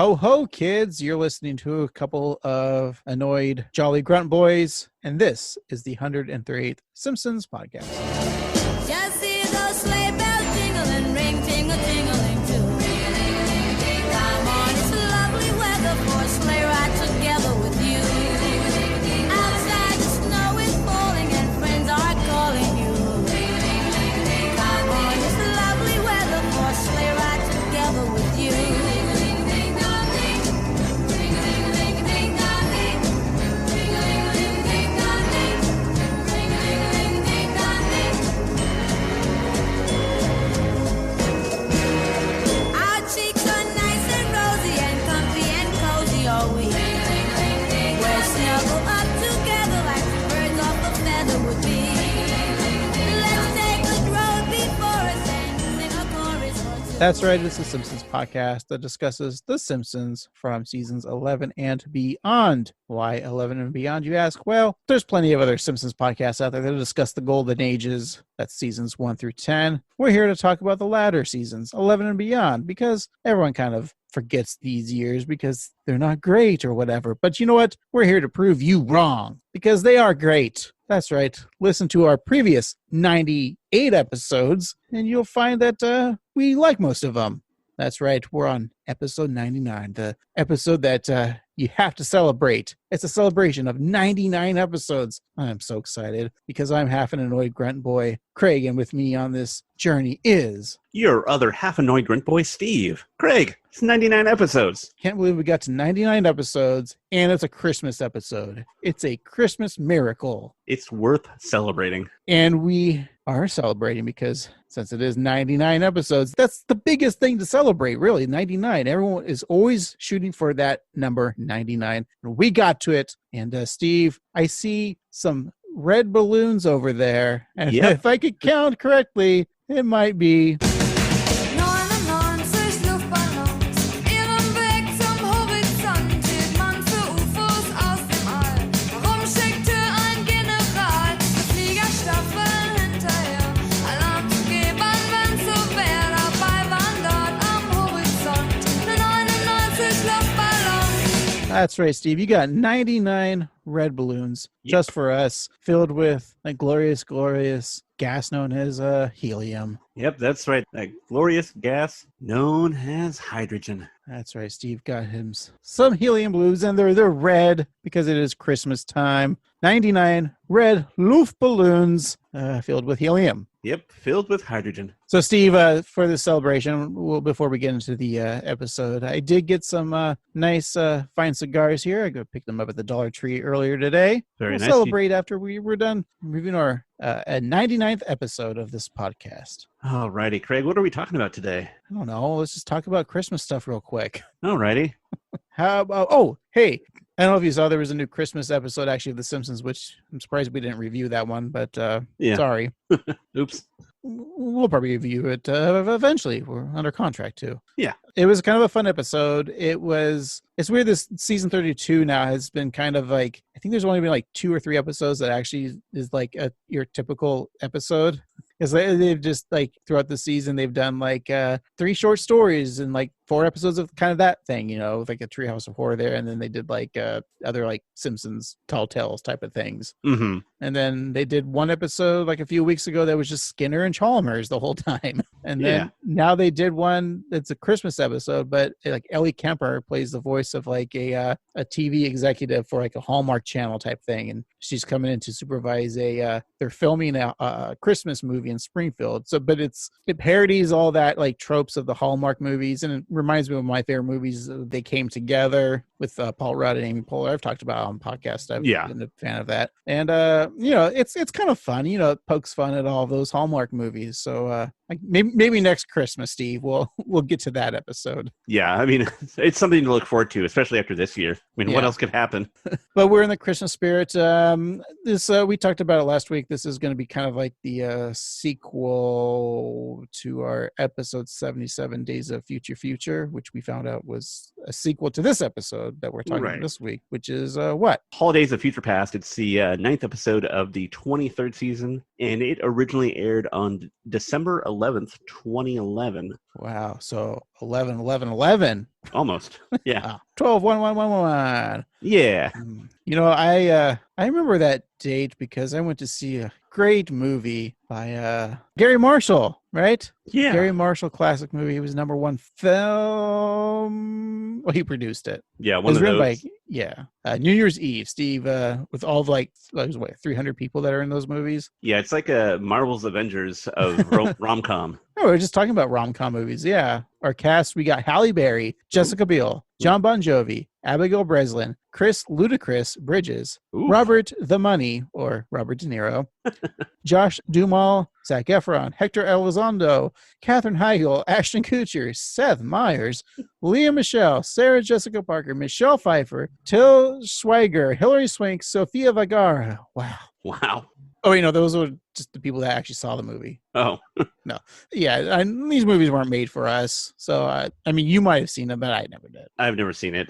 Ho ho, kids! You're listening to a couple of annoyed, jolly grunt boys, and this is the 138th Simpsons podcast. Just see those sleigh bells jingling, ring, tingle, tingling too. Come on, it's lovely weather for a sleigh ride together with you. Outside the snow is falling and friends are calling you. Come on, it's lovely weather for a sleigh ride together with you. That's right, it's the Simpsons podcast that discusses The Simpsons from seasons 11 and beyond. Why 11 and beyond, you ask? Well, there's plenty of other Simpsons podcasts out there that discuss the golden ages. That's seasons 1 through 10. We're here to talk about the latter seasons, 11 and beyond, because everyone kind of forgets these years because they're not great or whatever. But you know what? We're here to prove you wrong, because they are great. That's right. Listen to our previous 98 episodes, and you'll find that we like most of them. That's right. We're on episode 99, the episode that you have to celebrate. It's a celebration of 99 episodes. I'm so excited because I'm half an annoyed grunt boy, Craig, and with me on this journey is... your other half annoyed grunt boy, Steve. Craig, it's 99 episodes. Can't believe we got to 99 episodes, and it's a Christmas episode. It's a Christmas miracle. It's worth celebrating. And we are celebrating because since it is 99 episodes, that's the biggest thing to celebrate, really, 99. Everyone is always shooting for that number 99. And we got to it. And Steve, I see some red balloons over there. And if I could count correctly, it might be... That's right, Steve. You got 99 red balloons just for us, filled with a glorious, glorious gas known as helium. Yep, that's right. That glorious gas known as hydrogen. That's right. Steve got him some helium balloons, and they're red because it is Christmas time. 99 red Luft balloons filled with helium. Yep, filled with hydrogen. So, Steve, for this celebration, before we get into the episode, I did get some nice, fine cigars here. I picked them up at the Dollar Tree earlier today. Very nice. We'll celebrate after we were done reviewing our 99th episode of this podcast. All righty, Craig, what are we talking about today? I don't know. Let's just talk about Christmas stuff real quick. All righty. How about, oh, hey, I don't know if you saw there was a new Christmas episode actually of The Simpsons, which I'm surprised we didn't review that one, but sorry. Oops. We'll probably review it eventually. We're under contract too. Yeah. It was kind of a fun episode. It's weird this season 32 now has been kind of like, I think there's only been like 2 or 3 episodes that actually is like your typical episode. Because they've just like throughout the season, they've done like 3 short stories and like 4 episodes of kind of that thing, you know, like a Treehouse of Horror there. And then they did like other like Simpsons Tall Tales type of things. Mm-hmm. And then they did one episode like a few weeks ago that was just Skinner and Chalmers the whole time. And then now they did one that's a Christmas episode, but like Ellie Kemper plays the voice of like a TV executive for like a Hallmark Channel type thing. And she's coming in to supervise they're filming a Christmas movie in Springfield. So, but it parodies all that like tropes of the Hallmark movies. And it reminds me of my favorite movies. They Came Together with Paul Rudd and Amy Poehler. I've talked about on podcast. I've been a fan of that. And, you know, it's kind of fun, you know, it pokes fun at all those Hallmark movies. So maybe next Christmas, Steve, we'll get to that episode. Yeah, I mean, it's something to look forward to, especially after this year. I mean, what else could happen? But we're in the Christmas spirit. We talked about it last week. This is going to be kind of like the sequel to our episode 77 Days of Future, which we found out was a sequel to this episode. episode that we're talking about Right. this week, which is what? Holidays of Future Past. It's the ninth episode of the 23rd season, and it originally aired on December 11th, 2011. Wow. So 11, 11, 11. Almost. Yeah. 12, 1, 1, 1, 1, 1. Yeah. You know, I remember that date because I went to see a great movie by Gary Marshall, right? Yeah. Gary Marshall classic movie. It was #1 film. Well, he produced it. Yeah. It One was of written those. by New Year's Eve, Steve, with all of what, 300 people that are in those movies. Yeah. It's like a Marvel's Avengers of rom-com. Oh, we were just talking about rom-com movies. Yeah. Our cast, we got Halle Berry, Jessica Biel, John Bon Jovi, Abigail Breslin, Chris Ludacris Bridges, Ooh. Robert the Money, or Robert De Niro, Josh Duhamel, Zac Efron, Hector Elizondo, Katherine Heigl, Ashton Kutcher, Seth Meyers, Leah Michelle, Sarah Jessica Parker, Michelle Pfeiffer, Till Schweiger, Hilary Swank, Sofia Vergara. Wow. Wow. Oh, those were just the people that actually saw the movie. Oh. Yeah, these movies weren't made for us. So, I mean, you might have seen them, but I never did. I've never seen it.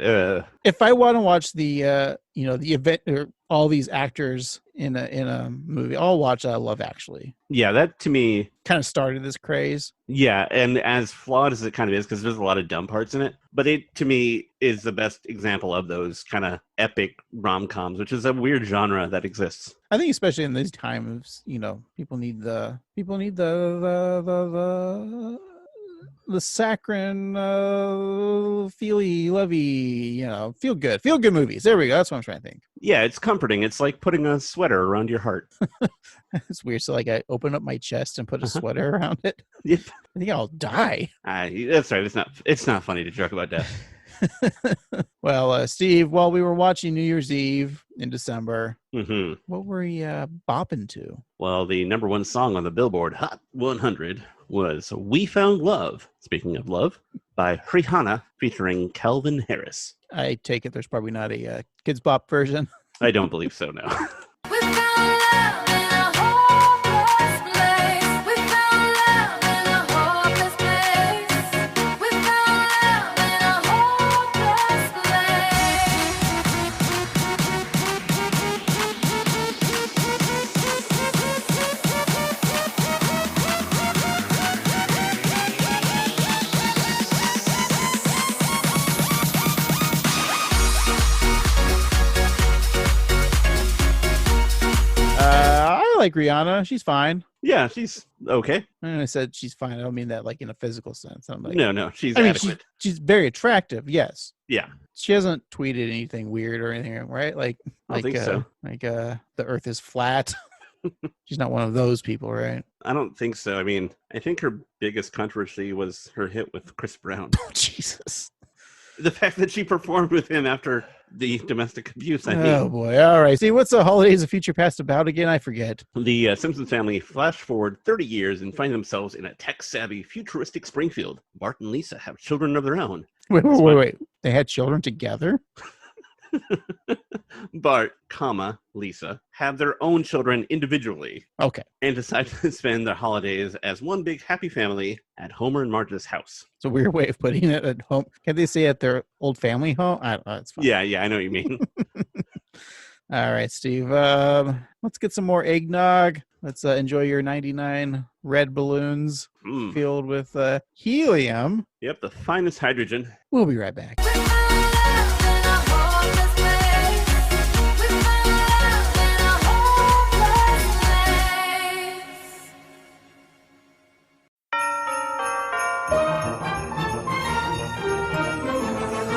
If I want to watch the event or all these actors in a movie, I'll watch Love Actually. Yeah, that to me, Kind of started this craze. yeah, and as flawed as it kind of is, because there's a lot of dumb parts in it, but it to me is the best example of those kind of epic rom-coms, which is a weird genre that exists. I think especially in these times, people need the saccharine, feely, lovey, feel good movies. There we go. That's what I'm trying to think. Yeah, it's comforting. It's like putting a sweater around your heart. It's weird. So, I open up my chest and put a sweater around it. Yep. I think I'll die. That's right. It's not funny to joke about death. Well, Steve, while we were watching New Year's Eve in December, Hmm. what were you bopping to? Well, the #1 song on the Billboard Hot 100 was "We Found Love." Speaking of love, by Rihanna featuring Calvin Harris. I take it there's probably not a Kids Bop version. I don't believe so. No. We found love in a hopeless place. We found love in a hopeless place. We found love in a hopeless I like Rihanna. She's fine. Yeah, she's okay. And I said she's fine. I don't mean that like in a physical sense. I'm like, No, she's I mean, adequate. she's very attractive. Yes. Yeah, She hasn't tweeted anything weird or anything, right? I don't think so. Like the earth is flat. She's not one of those people, right? I don't think so. I mean, I think her biggest controversy was her hit with Chris Brown. Oh, Jesus. The fact that she performed with him after the domestic abuse, I Oh, think. boy. All right. See, what's the Holidays of Future Past about again? I forget. The Simpsons family flash forward 30 years and find themselves in a tech-savvy, futuristic Springfield. Bart and Lisa have children of their own. Wait. They had children together? Bart, Lisa have their own children individually Okay. and decide to spend their holidays as one big happy family at Homer and Marge's house. It's a weird way of putting it at home. Can they say at their old family home? I don't know. It's fine. Yeah, I know what you mean. All right, Steve. Let's get some more eggnog. Let's enjoy your 99 red balloons Mm. filled with helium. Yep, the finest hydrogen. We'll be right back. We found love in a hopeless place. We found love in a hopeless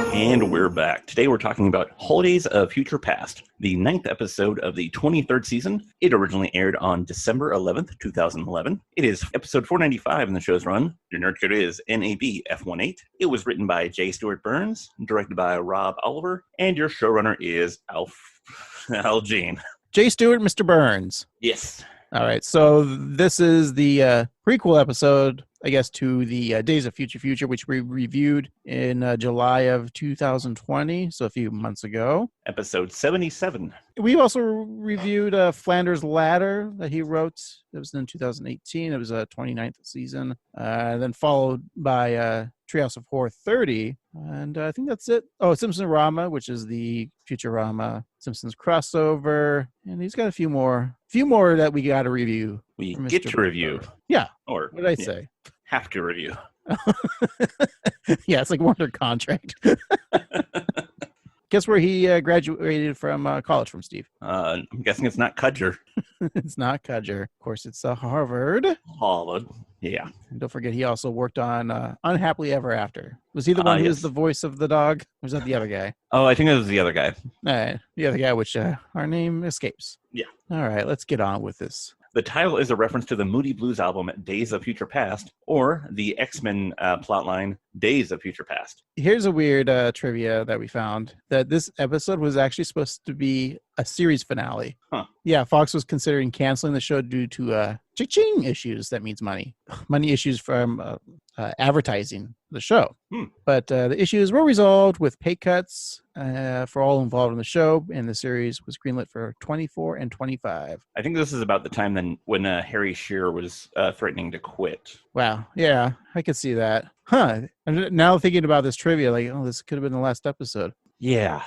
place. And we're back. Today we're talking about Holidays of Future Past, the 9th episode of the 23rd season. It originally aired on December 11th, 2011. It is episode 495 in the show's run. Your nerd code is NABF18. It was written by J. Stewart Burns, directed by Rob Oliver, and your showrunner is Al Jean. J. Stewart, Mr. Burns. Yes. All right, so this is the prequel episode, I guess, to the Days of Future, which we reviewed in July of 2020, so a few months ago. Episode 77. We also reviewed Flanders Ladder that he wrote. It was in 2018. It was a 29th season. Then followed by Treehouse of Horror 30. And I think that's it. Oh, Simpsons-Rama, which is the Futurama Simpsons crossover. And he's got a few more that we got to review. We from get Mr. to review. Yeah. Or What did I say? have to review. Yeah, it's like we're under contract. Guess where he graduated from college from, Steve? I'm guessing it's not Cudger. It's not Cudger. Of course, it's Harvard. Harvard. Yeah. And don't forget, he also worked on Unhappily Ever After. Was he the one who was yes. the voice of the dog? Or was that the other guy? Oh, I think it was the other guy. The other guy, which our name escapes. Yeah. All right, let's get on with this. The title is a reference to the Moody Blues album Days of Future Past, or the X-Men plotline Days of Future Past. Here's a weird trivia that we found, that this episode was actually supposed to be a series finale. Huh. Yeah, Fox was considering canceling the show due to cha-ching issues. That means money issues from advertising the show. But the issues were resolved with pay cuts for all involved in the show, and the series was greenlit for 24 and 25. I think this is about the time then when Harry Shearer was threatening to quit. Wow. Yeah, I could see that. Huh. Now thinking about this trivia, like, oh, this could have been the last episode. Yeah.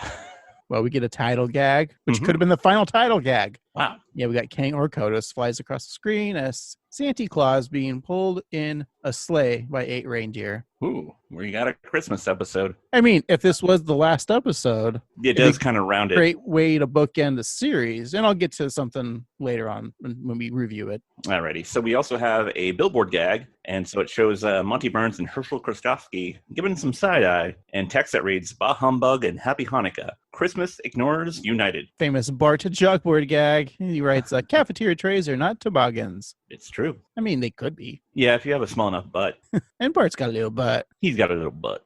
Well, we get a title gag, which Mhm. could have been the final title gag. Wow. Yeah, we got King Orkotos flies across the screen as Santa Claus being pulled in a sleigh by 8 reindeer. Ooh, we got a Christmas episode. I mean, if this was the last episode, It does kind of round it. great way to bookend the series. And I'll get to something later on when we review it. Alrighty. So we also have a billboard gag, and so it shows Monty Burns and Herschel Krostowski giving some side-eye, and text that reads, Bah Humbug and Happy Hanukkah. Christmas Ignorers United. Famous Bart to chalkboard gag. He writes, cafeteria trays are not toboggans. It's true. I mean, they could be. Yeah, if you have a small enough butt. And Bart's got a little butt. He's got a little butt.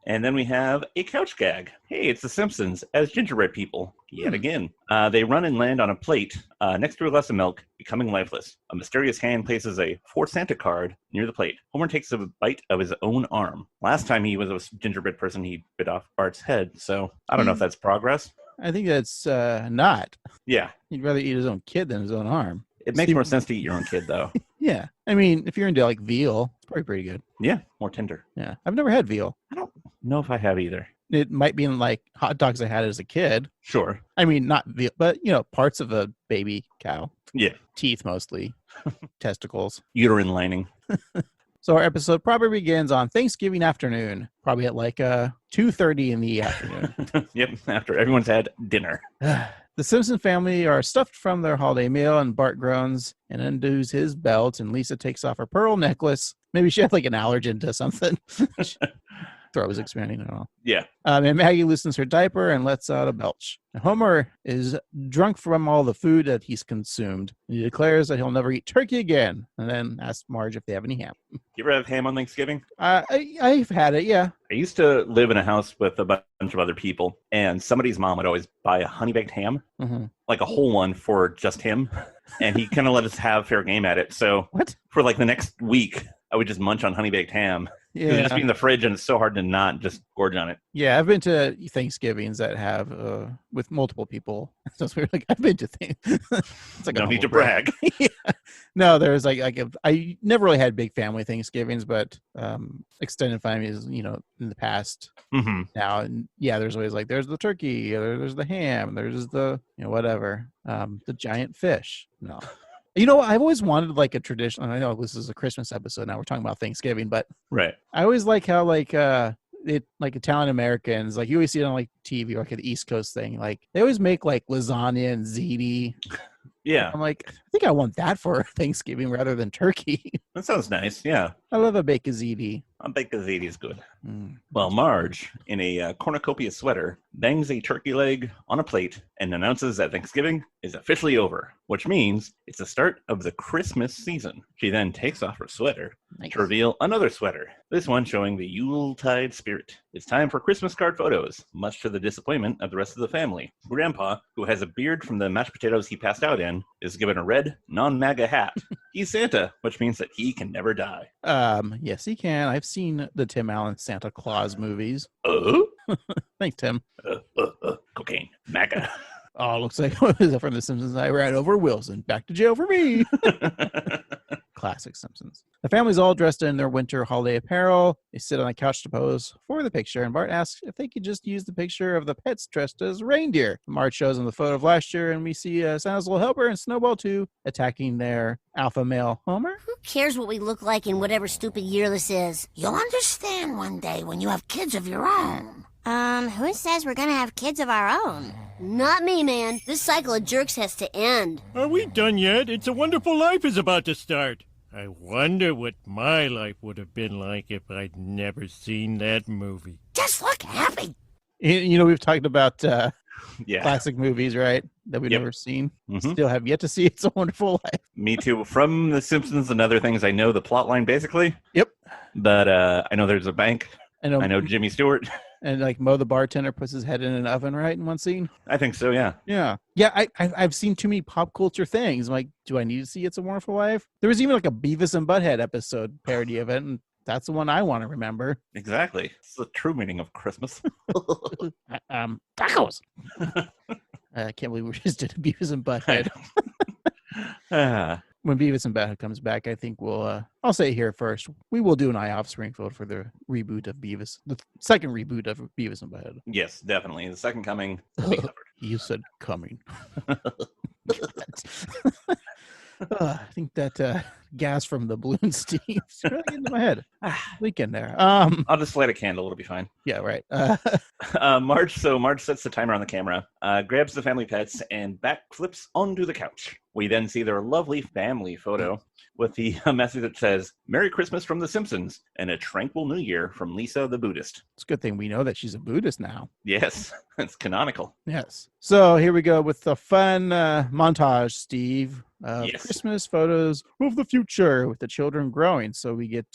And then we have a couch gag. Hey, it's the Simpsons as gingerbread people. Yet again. They run and land on a plate next to a glass of milk, becoming lifeless. A mysterious hand places a For Santa card near the plate. Homer takes a bite of his own arm. Last time he was a gingerbread person, he bit off Bart's head. So I don't know if that's progress. I think that's not. Yeah. He'd rather eat his own kid than his own arm. It makes more sense to eat your own kid, though. Yeah. I mean, if you're into like veal, it's probably pretty good. Yeah, more tender. Yeah. I've never had veal. I don't know if I have either. It might be in like hot dogs I had as a kid. Sure. I mean, not veal, but parts of a baby cow. Yeah. Teeth mostly. Testicles. Uterine lining. So our episode probably begins on Thanksgiving afternoon, probably at like 2:30 in the afternoon. Yep, after everyone's had dinner. The Simpson family are stuffed from their holiday meal, and Bart groans and undoes his belt, and Lisa takes off her pearl necklace. Maybe she had like an allergen to something. Throat was expanding and all. Yeah. And Maggie loosens her diaper and lets out a belch. Homer is drunk from all the food that he's consumed. He declares that he'll never eat turkey again, and then asks Marge if they have any ham. You ever have ham on Thanksgiving? I've had it, yeah. I used to live in a house with a bunch of other people, and somebody's mom would always buy a honey-baked ham, like a whole one for just him, and he kind of let us have fair game at it. So What? for like the next week, I would just munch on honey-baked ham. It would just be in the fridge, and it's so hard to not just gorge on it. Yeah, I've been to Thanksgivings that have with multiple people. So it's weird. Like I've been to things. It's like No a need to humble brag. Yeah. No, there's I never really had big family Thanksgivings, but extended family is in the past Mm-hmm. now, and yeah, there's always like there's the turkey, there's the ham, there's the whatever, the giant fish. No. I've always wanted like a tradition. I know this is a Christmas episode now. We're talking about Thanksgiving, but Right. I always like how like Italian Americans, like you always see it on like TV or like the East Coast thing. Like they always make like lasagna and ziti. Yeah, I'm like, I think I want that for Thanksgiving rather than turkey. that sounds nice. Yeah, I love a baked ziti. a baked ziti is good. Mm. Well, Marge, in a cornucopia sweater, bangs a turkey leg on a plate and announces that Thanksgiving is officially over, which means it's the start of the Christmas season. She then takes off her sweater Nice. to reveal another sweater, this one showing the Yuletide spirit. It's time for Christmas card photos, much to the disappointment of the rest of the family. Grandpa, who has a beard from the mashed potatoes he passed out in, is given a red, non-MAGA hat. He's Santa, which means that he can never die. Yes, he can. I've seen the Tim Allen Santa Claus movies. Oh? Thanks, Tim. Cocaine. MAGA. Oh, looks like what is that from The Simpsons? I ran over Wilson. Back to jail for me. classic Simpsons. The family's all dressed in their winter holiday apparel. They sit on a couch to pose for the picture, and Bart asks if they could just use the picture of the pets dressed as reindeer. Marge shows them the photo of last year, and we see Santa's little helper and Snowball too attacking their alpha male Homer. Who cares what we look like in whatever stupid year this is? You'll understand one day when you have kids of your own. Who says we're gonna have kids of our own? Not me, man. This cycle of jerks has to end. Are we done yet? It's a Wonderful Life is about to start. I wonder what my life would have been like if I'd never seen that movie. Just look happy. You know, we've talked about Yeah. classic movies, right? That we've Yep. never seen. Mhm. Still have yet to see It's a Wonderful Life. Me too. From The Simpsons and other things, I know the plot line basically. Yep. But I know there's a bank. I know Jimmy Stewart. And like Mo the bartender puts his head in an oven, right, in one scene. I think so, yeah. Yeah. I've seen too many pop culture things. I'm like, do I need to see It's a Wonderful Life? There was even like a Beavis and Butthead episode parody of it, and that's the one I want to remember. Exactly. It's the true meaning of Christmas. Tacos. I can't believe we just did a Beavis and Butthead. When Beavis and Butthead comes back, I think we'll, I'll say it here first, we will do an Eye Off Springfield for the reboot of Beavis, the second reboot of Beavis and Butthead. Yes, definitely. The second coming will be covered. You said coming. I think that gas from the balloon steam's really into my head. Leak in there. I'll just light a candle. It'll be fine. Yeah, right. Marge sets the timer on the camera, grabs the family pets, and backflips onto the couch. We then see their lovely family photo with the message that says, "Merry Christmas from The Simpsons and a tranquil New Year from Lisa the Buddhist." It's a good thing we know that she's a Buddhist now. Yes, it's canonical. Yes. So here we go with the fun montage, Steve, of Yes. Christmas photos of the future with the children growing. So we get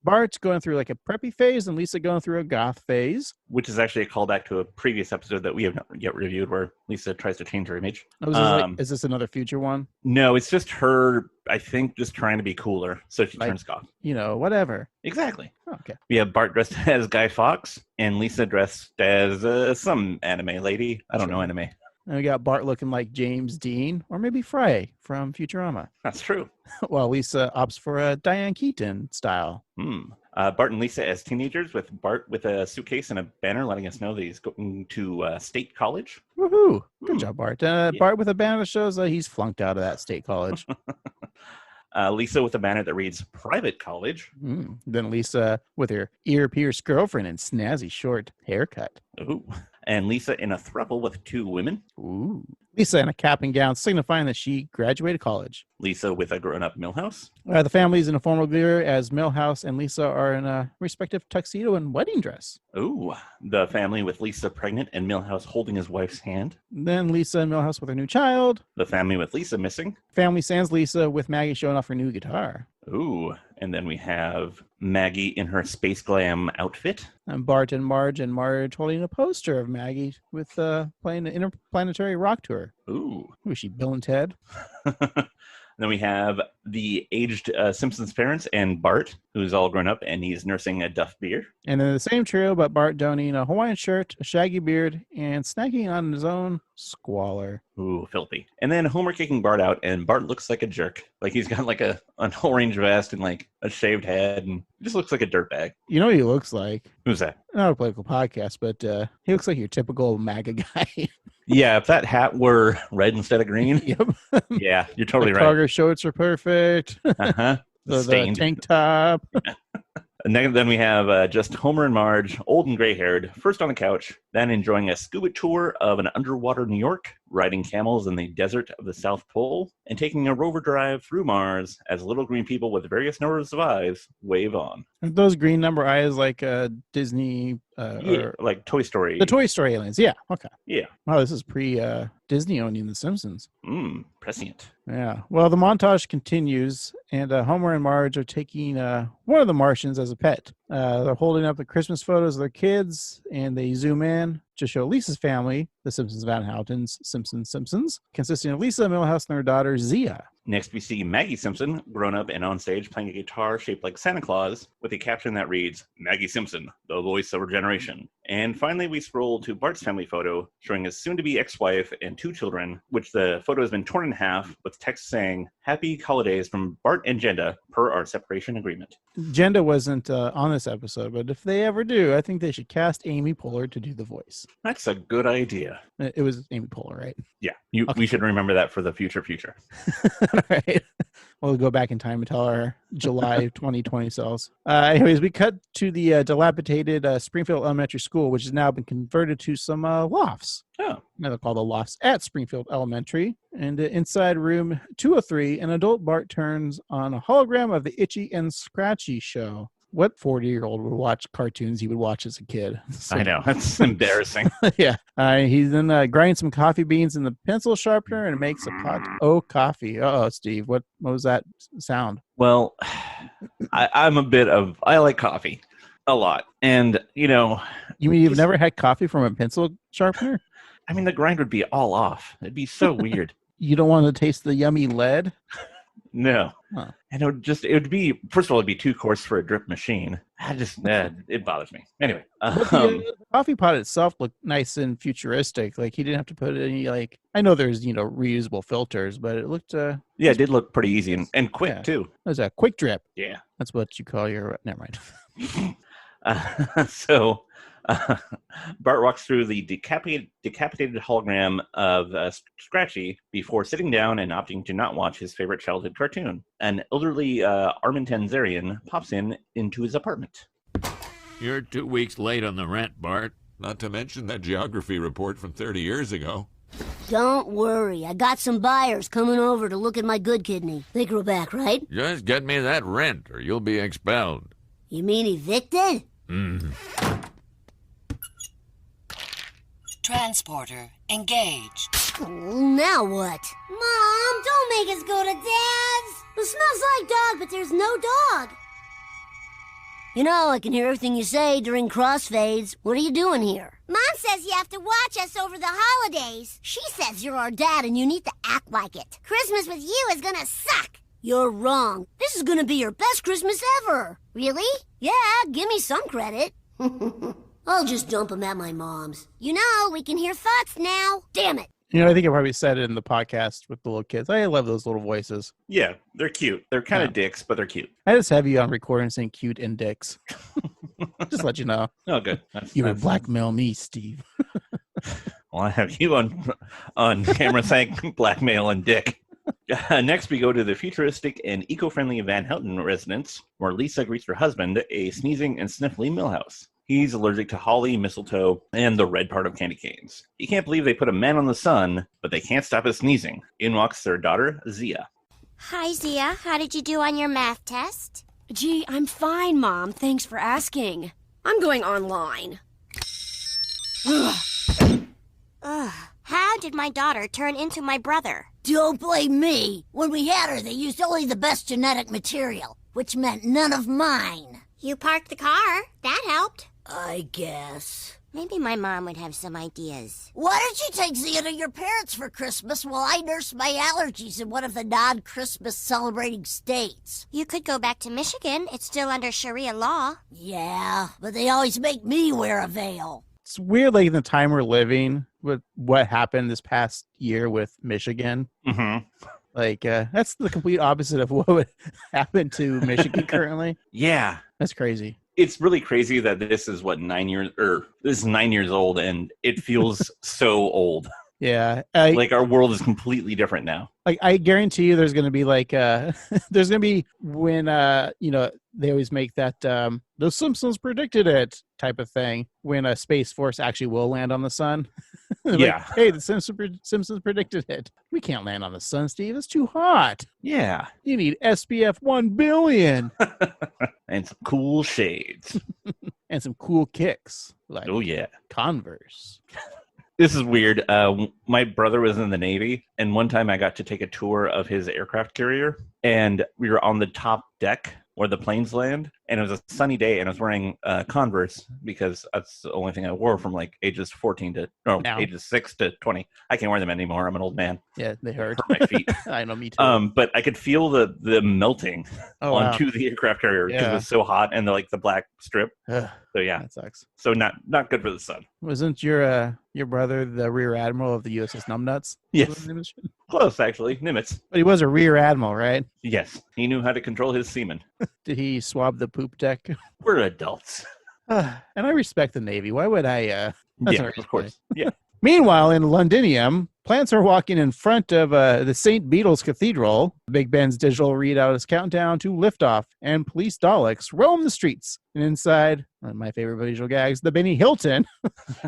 Bart going through like a preppy phase and Lisa going through a goth phase. Which is actually a callback to a previous episode that we have not yet reviewed where Lisa tries to change her image. Oh, is this another future one? No, it's just her, I think, just trying to be cooler. So she Like- turns goth. You know, whatever. Exactly. Oh, okay. We have Bart dressed as Guy Fawkes and Lisa dressed as some anime lady. I don't know anime. And we got Bart looking like James Dean or maybe Fry from Futurama. That's true. While Lisa opts for a Diane Keaton style. Bart and Lisa as teenagers with Bart with a suitcase and a banner letting us know that he's going to state college. Woohoo! Good job, Bart. Bart with a banner that shows that he's flunked out of that state college. Lisa with a banner that reads private college. Then Lisa with her ear-pierced girlfriend and snazzy short haircut. Ooh. And Lisa in a throuple with two women. Ooh. Lisa in a cap and gown signifying that she graduated college. Lisa with a grown-up Milhouse. The family's in a formal gear as Milhouse and Lisa are in a respective tuxedo and wedding dress. Ooh. The family with Lisa pregnant and Milhouse holding his wife's hand. Then Lisa and Milhouse with her new child. The family with Lisa missing. Family sans Lisa with Maggie showing off her new guitar. Ooh. And then we have Maggie in her space glam outfit. And Bart and Marge holding a poster of Maggie with playing the interplanetary rock tour. Ooh. Who is she, Bill and Ted? Then we have the aged Simpsons parents and Bart, who's all grown up, and he's nursing a Duff beer. And then the same trio, but Bart donning a Hawaiian shirt, a shaggy beard, and snacking on his own squalor. Ooh, filthy. And then Homer kicking Bart out, and Bart looks like a jerk. Like he's got like an orange vest and like a shaved head, and just looks like a dirtbag. You know what he looks like? Who's that? Not a political podcast, but he looks like your typical MAGA guy. Yeah, if that hat were red instead of green. Yep. Yeah, you're totally the right. Cargo shorts are perfect. Uh-huh. the Stained. tank top. And then we have just Homer and Marge, old and gray-haired, first on the couch, then enjoying a scuba tour of an underwater New York, riding camels in the desert of the South Pole, and taking a rover drive through Mars as little green people with various numbers of eyes wave on. Aren't those green number eyes like Disney? Yeah, like Toy Story. The Toy Story aliens. Yeah. Okay. Yeah. Wow, this is pre Disney owning The Simpsons. Prescient. Yeah. Well, the montage continues, and Homer and Marge are taking one of the Martians as a pet. They're holding up the Christmas photos of their kids, and they zoom in to show Lisa's family, the Simpsons Van Houten's Simpsons, consisting of Lisa, Milhouse, and their daughter, Zia. Next, we see Maggie Simpson, grown up and on stage, playing a guitar shaped like Santa Claus, with a caption that reads, Maggie Simpson, the voice of our generation. And finally, we scroll to Bart's family photo, showing his soon-to-be ex-wife and 2 children, which the photo has been torn in half, with text saying, Happy Holidays from Bart and Jenda, per our separation agreement. Jenda wasn't on this episode, but if they ever do, I think they should cast Amy Poehler to do the voice. That's a good idea. It was Amy Poehler, right? Yeah, Okay. we should remember that for the future. All right. We'll go back in time and tell our July 2020 selves. Anyways, we cut to the dilapidated Springfield Elementary School, which has now been converted to some lofts. Oh. Now they're called the lofts at Springfield Elementary. And inside room 203, an adult Bart turns on a hologram of the Itchy and Scratchy show. What 40-year-old would watch cartoons he would watch as a kid? So, I know. That's embarrassing. yeah. He then grinds some coffee beans in the pencil sharpener and makes a pot. Oh, coffee. Uh-oh, Steve. What was that sound? Well, I like coffee a lot. And, You mean you've never had coffee from a pencil sharpener? I mean, the grind would be all off. It'd be so weird. You don't want to taste the yummy lead? No. Huh. And it would be, first of all, it'd be too coarse for a drip machine. It bothers me. Anyway. But the coffee pot itself looked nice and futuristic. Like he didn't have to put any, I know there's, reusable filters, but it looked, yeah, it did look pretty easy and quick, yeah. too. It was a quick drip. Yeah. That's what you call your, never mind. Bart walks through the decapitated hologram of Scratchy before sitting down and opting to not watch his favorite childhood cartoon. An elderly Armin Tanzarian pops into his apartment. You're 2 weeks late on the rent, Bart. Not to mention that geography report from 30 years ago. Don't worry, I got some buyers coming over to look at my good kidney. They grow back, right? Just get me that rent or you'll be expelled. You mean evicted? Transporter engaged. Now what? Mom, don't make us go to Dad's. It smells like dog, but there's no dog. I can hear everything you say during crossfades. What are you doing here? Mom says you have to watch us over the holidays. She says you're our dad and you need to act like it. Christmas with you is gonna suck. You're wrong. This is gonna be your best Christmas ever. Really? Yeah, give me some credit. I'll just dump them at my mom's. We can hear thoughts now. Damn it. I think I probably said it in the podcast with the little kids. I love those little voices. Yeah, they're cute. They're kind of dicks, but they're cute. I just have you on recording saying cute and dicks. Just let you know. Oh, good. You would blackmail me, Steve. Well, I have you on camera saying blackmail and dick. Next, we go to the futuristic and eco-friendly Van Houten residence, where Lisa greets her husband, a sneezing and sniffly Millhouse. He's allergic to holly, mistletoe, and the red part of candy canes. He can't believe they put a man on the sun, but they can't stop his sneezing. In walks their daughter, Zia. Hi, Zia. How did you do on your math test? Gee, I'm fine, Mom. Thanks for asking. I'm going online. How did my daughter turn into my brother? Don't blame me. When we had her, they used only the best genetic material, which meant none of mine. You parked the car. That helped. I guess. Maybe my mom would have some ideas. Why don't you take Zia to your parents for Christmas while I nurse my allergies in one of the non-Christmas celebrating states? You could go back to Michigan. It's still under Sharia law. Yeah, but they always make me wear a veil. It's weird, in the time we're living, with what happened this past year with Michigan. Mm-hmm. That's the complete opposite of what would happen to Michigan currently. Yeah. That's crazy. It's really crazy that this is 9 years, this is 9 years old, and it feels so old. Yeah. Our world is completely different now. I guarantee you there's going to be there's going to be when, they always make that the Simpsons predicted it type of thing when a Space Force actually will land on the sun. Yeah. Hey, the Simpsons predicted it. We can't land on the sun, Steve. It's too hot. Yeah. You need SPF 1 billion. And some cool shades. And some cool kicks. Oh, yeah. Converse. This is weird. My brother was in the Navy, and one time I got to take a tour of his aircraft carrier, and we were on the top deck where the planes land, and it was a sunny day, and I was wearing Converse because that's the only thing I wore from like ages 6 to 20. I can't wear them anymore. I'm an old man. Yeah, they hurt. My feet. I know, me too. But I could feel the melting onto the aircraft carrier because it was so hot, and the black strip. Ugh, so yeah, that sucks. So not good for the sun. Wasn't your brother the rear admiral of the USS Numbnuts? Yes, close actually, Nimitz. But he was a rear admiral, right? Yes, he knew how to control his seamen. Did he swab the poop deck? We're adults, and I respect the Navy. Why would I? Yeah, of course. Yeah. Meanwhile, in Londinium, plants are walking in front of the St. Beetle's Cathedral. Big Ben's digital readout is countdown to liftoff, and police Daleks roam the streets. And inside, one of my favorite visual gags, the Benny Hilton,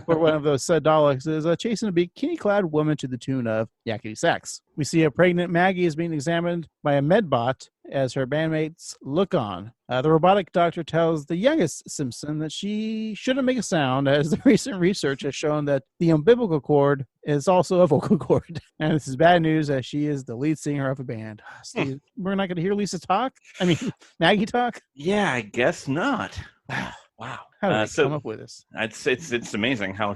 where one of those said Daleks is chasing a bikini-clad woman to the tune of Yakety Sax. We see a pregnant Maggie is being examined by a medbot as her bandmates look on. The robotic doctor tells the youngest Simpson that she shouldn't make a sound, as the recent research has shown that the umbilical cord is also a vocal cord. And this is bad news, as she is the lead singer of a band. Steve, we're not going to hear Lisa talk? I mean, Maggie talk? Yeah, I guess not. Wow. How did they come up with this? It's amazing how,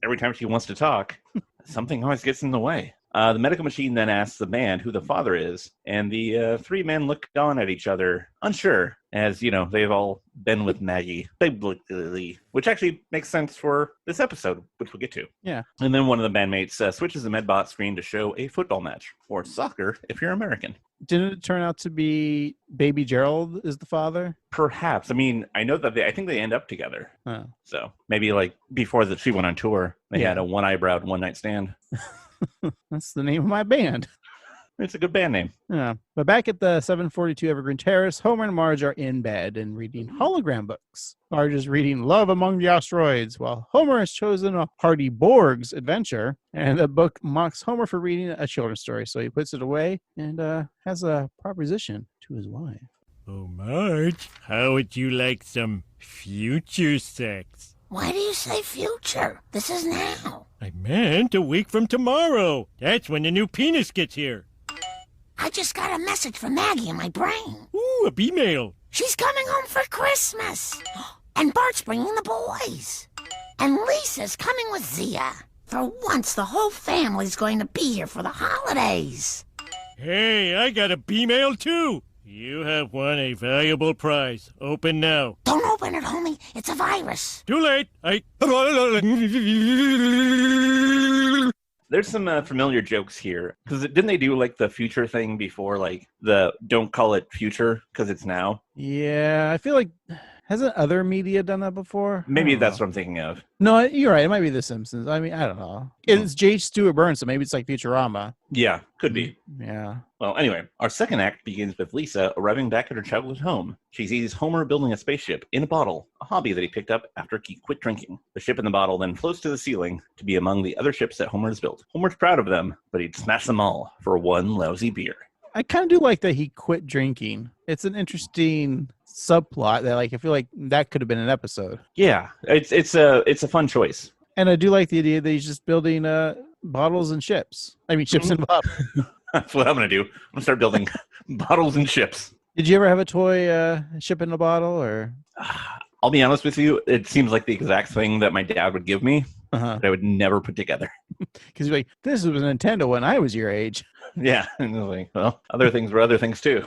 every time she wants to talk, something always gets in the way. The medical machine then asks the band who the father is, and the three men look on at each other, unsure, as, they've all been with Maggie, biblically, which actually makes sense for this episode, which we'll get to. Yeah. And then one of the bandmates switches the medbot screen to show a football match, or soccer if you're American. Didn't it turn out to be Baby Gerald is the father? Perhaps. I mean, I know that I think they end up together. Oh. So maybe before she went on tour, they had a one-eyebrowed one-night stand. That's the name of my band. It's a good band name. Yeah. But back at the 742 Evergreen Terrace, Homer and Marge are in bed and reading hologram books. Marge is reading Love Among the Asteroids, while Homer has chosen a Hardy Borg's adventure. And the book mocks Homer for reading a children's story, so he puts it away and has a proposition to his wife. Oh, Marge, how would you like some future sex? Why do you say future? This is now. I meant a week from tomorrow. That's when the new penis gets here. I just got a message from Maggie in my brain. Ooh, a B-mail. She's coming home for Christmas. And Bart's bringing the boys. And Lisa's coming with Zia. For once, the whole family's going to be here for the holidays. Hey, I got a B-mail too. You have won a valuable prize. Open now. Don't open it, homie. It's a virus. Too late. There's some familiar jokes here. Because didn't they do the future thing before, the don't call it future because it's now? Yeah, I feel like... Hasn't other media done that before? Maybe that's what I'm thinking of. No, you're right. It might be The Simpsons. I mean, I don't know. It's J. Stewart Burns, so maybe it's like Futurama. Yeah, could be. Yeah. Well, anyway, our second act begins with Lisa arriving back at her childhood home. She sees Homer building a spaceship in a bottle, a hobby that he picked up after he quit drinking. The ship in the bottle then floats to the ceiling to be among the other ships that Homer has built. Homer's proud of them, but he'd smash them all for one lousy beer. I kind of do like that he quit drinking. It's an interesting subplot that I feel like that could have been an episode. Yeah, it's a fun choice. And I do like the idea that he's just building bottles and ships. I mean, ships and bottles. That's what I'm going to do. I'm going to start building bottles and ships. Did you ever have a toy ship in a bottle? Or I'll be honest with you, it seems like the exact thing that my dad would give me, but I would never put together. Because you're like, this was a Nintendo when I was your age. Yeah, and other things were other things too.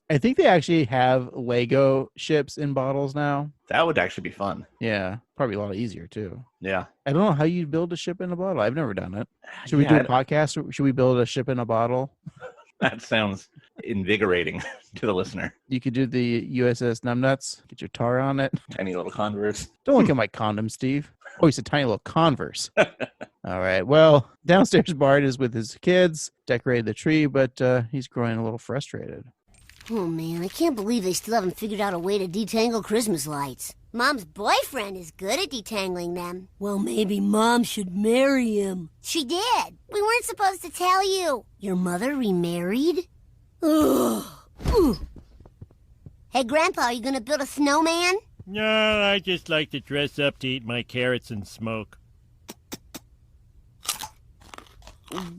I think they actually have Lego ships in bottles now. That would actually be fun. Yeah, probably a lot easier too. Yeah. I don't know how you build a ship in a bottle. I've never done it. Should we do a podcast? Should we build a ship in a bottle? That sounds invigorating to the listener. You could do the USS Numbnuts. Get your tar on it. Tiny little Converse. Don't look at my condom, Steve. Oh, he's a tiny little Converse. All right. Well, downstairs Bart is with his kids, decorated the tree, but he's growing a little frustrated. Oh, man, I can't believe they still haven't figured out a way to detangle Christmas lights. Mom's boyfriend is good at detangling them. Well, maybe Mom should marry him. She did. We weren't supposed to tell you. Your mother remarried? Ugh. Hey, Grandpa, are you going to build a snowman? No, I just like to dress up to eat my carrots and smoke.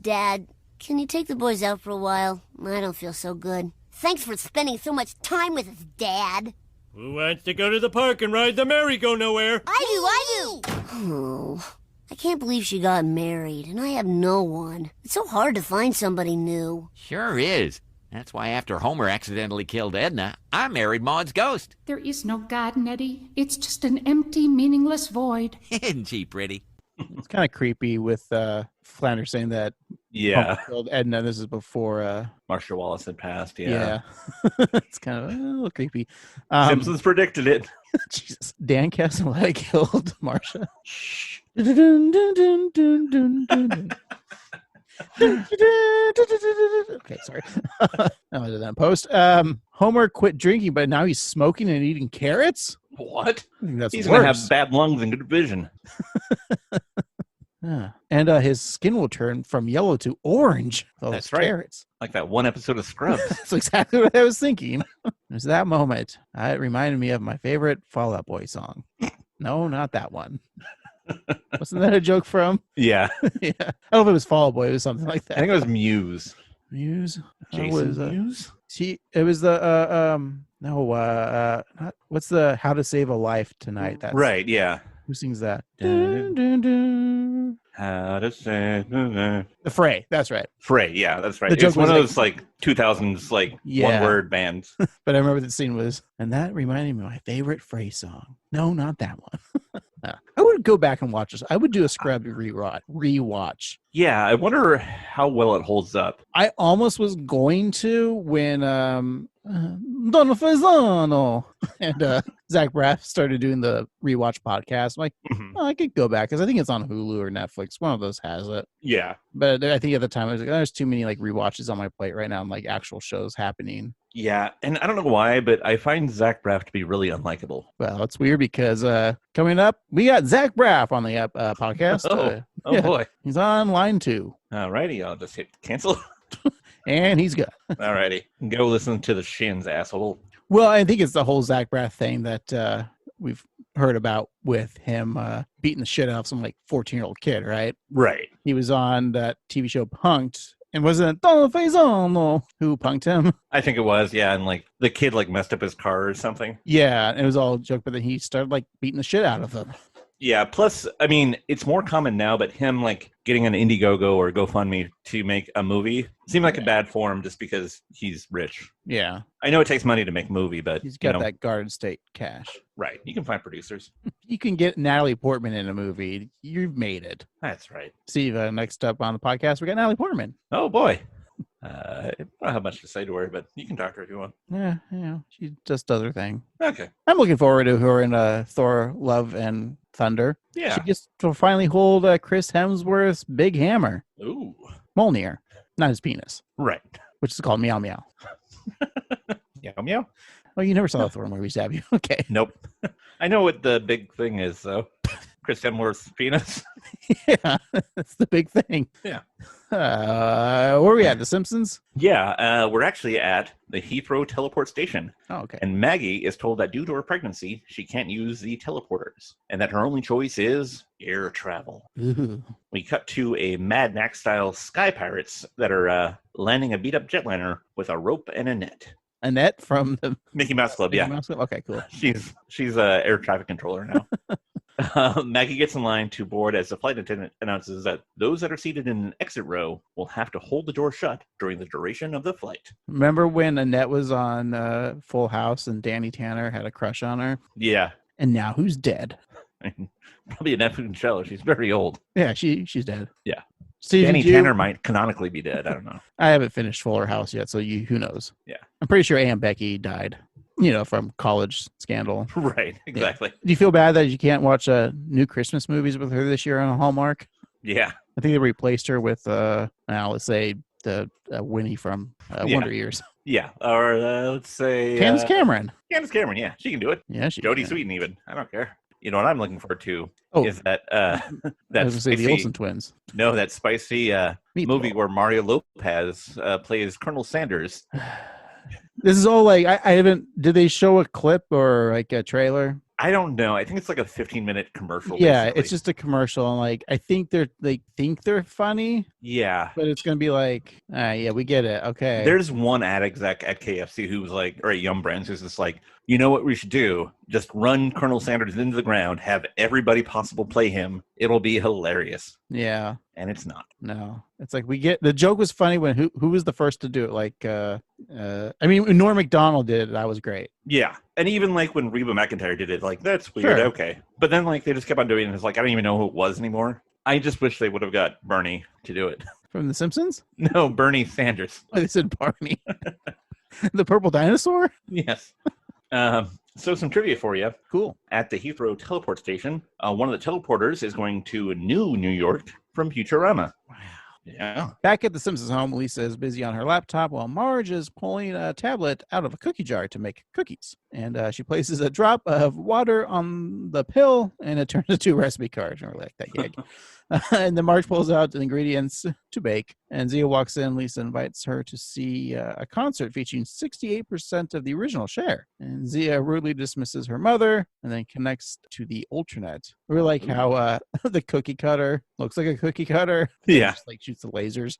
Dad, can you take the boys out for a while? I don't feel so good. Thanks for spending so much time with us, Dad. Who wants to go to the park and ride the merry-go-nowhere? I do. Oh, I can't believe she got married, and I have no one. It's so hard to find somebody new. Sure is. That's why after Homer accidentally killed Edna, I married Maud's ghost. There is no God, Nettie. It's just an empty, meaningless void. Isn't she pretty? It's kind of creepy with Flanders saying that Homer killed Edna. This is before Marcia Wallace had passed. Yeah. It's kind of a little creepy. Simpsons predicted it. Jesus. Dan Castellaneta killed Marcia. Okay, sorry. I did that in post. Homer quit drinking, but now he's smoking and eating carrots? What? I think that's He's going to worse. have bad lungs and good vision. And his skin will turn from yellow to orange. That's right. Carrots. Like that one episode of Scrubs. That's exactly what I was thinking. It was that moment. It reminded me of my favorite Fall Out Boy song. No, not that one. Wasn't that a joke from? Yeah. Yeah. I don't know if it was Fall Out Boy. It was something like that. I think it was Muse. Muse? Jason Muse? It was the, what's the How to Save a Life Tonight? That's, Right, yeah. Who sings that? Dun, dun, dun. How to say The Fray. That's right. Fray, yeah, that's right. The joke It's one was of those like 2000s one-word bands. But I remember the scene was, and that reminded me of my favorite Fray song. No, not that one. I would go back and watch this. I would do a Scrub rewatch. Yeah, I wonder how well it holds up. I almost was going to when Don Faisano and Zach Braff started doing the rewatch podcast. I'm like, I could go back because I think it's on Hulu or Netflix. One of those has it. Yeah. But I think at the time I was like, there's too many like rewatches on my plate right now. I'm like actual shows happening. Yeah, and I don't know why, but I find Zach Braff to be really unlikable. Well, it's weird because coming up, we got Zach Braff on the podcast. Boy. He's on line 2. All righty, I'll just hit cancel. And he's good. All righty. Go listen to the Shins, asshole. Well, I think it's the whole Zach Braff thing that we've heard about with him beating the shit out of some like 14-year-old kid, right? Right. He was on that TV show Punked. And wasn't it Don Faisano who punked him? I think it was, yeah. And like the kid like messed up his car or something. Yeah, and it was all a joke, but then he started like beating the shit out of him. Yeah, plus, I mean, it's more common now, but him like getting an Indiegogo or GoFundMe to make a movie seemed like a bad form just because he's rich. Yeah. I know it takes money to make a movie, but he's got that Garden State cash. Right. You can find producers. You can get Natalie Portman in a movie. You've made it. That's right. Steve, next up on the podcast, we got Natalie Portman. Oh, boy. I don't have much to say to her, but you can talk to her if you want. Yeah, she just does her thing. Okay. I'm looking forward to her in Thor, Love, and Thunder. Yeah. She gets to finally hold Chris Hemsworth's big hammer. Ooh. Mjolnir, not his penis. Right. Which is called Meow Meow. Meow Meow? Oh, you never saw the Thor movies, have you? Okay. Nope. I know what the big thing is, though. Chris Hemsworth's penis. Yeah, that's the big thing. Yeah. Where are we at? The Simpsons? Yeah, we're actually at the Heathrow teleport station. Oh, okay. And Maggie is told that due to her pregnancy, she can't use the teleporters, and that her only choice is air travel. Ooh. We cut to a Mad Max-style sky pirates that are landing a beat-up jetliner with a rope and a net. Annette from the Mickey Mouse Club, Mickey yeah. Mouse Club? Okay, cool. She's a air traffic controller now. Maggie gets in line to board as the flight attendant announces that those that are seated in an exit row will have to hold the door shut during the duration of the flight. Remember when Annette was on Full House and Danny Tanner had a crush on her? Yeah. And now who's dead? Probably Annette Funicello. She's very old. Yeah, she's dead. Yeah. Steve, Danny Tanner might canonically be dead. I don't know. I haven't finished Fuller House yet, so who knows? Yeah. I'm pretty sure Aunt Becky died. From college scandal. Right, exactly. Yeah. Do you feel bad that you can't watch new Christmas movies with her this year on Hallmark? Yeah. I think they replaced her with, let's say, the Winnie from Wonder Years. Yeah, or let's say... Candace Cameron. Candace Cameron, yeah. She can do it. Yeah, she Jodie can. Sweetin even. I don't care. You know what I'm looking forward to is that... I was going to say the Olsen twins. No, that spicy movie where Mario Lopez plays Colonel Sanders. This is all like I haven't. Did they show a clip or like a trailer? I don't know. I think it's like a 15-minute commercial. Yeah, basically. it's just a commercial, and like I think they're funny. Yeah, but it's gonna be like, yeah, we get it. Okay. There's one ad exec at KFC who was like, or at Yum Brands, who's just like, you know what we should do? Just run Colonel Sanders into the ground, have everybody possible play him. It'll be hilarious. Yeah. And it's not. No, it's like we get the joke was funny when who was the first to do it? Like, I mean, when Norm Macdonald did it, that was great. Yeah. And even like when Reba McEntire did it, like, that's weird. Sure. Okay. But then like they just kept on doing it. And it's like, I don't even know who it was anymore. I just wish they would have got Bernie to do it. From The Simpsons? No, Bernie Sanders. Oh, they said Barney. The purple dinosaur? Yes. So some trivia for you. Cool. At the Heathrow teleport station, one of the teleporters is going to New York from Futurama. Wow. Yeah. Back at the Simpsons home, Lisa is busy on her laptop while Marge is pulling a tablet out of a cookie jar to make cookies. And she places a drop of water on the pill, and it turns into a recipe card. I really like that gag. And then Marge pulls out the ingredients to bake, and Zia walks in. Lisa invites her to see a concert featuring 68% of the original Cher. And Zia rudely dismisses her mother and then connects to the Ultranet. We like how the cookie cutter looks like a cookie cutter. Yeah. Just like shoots the lasers.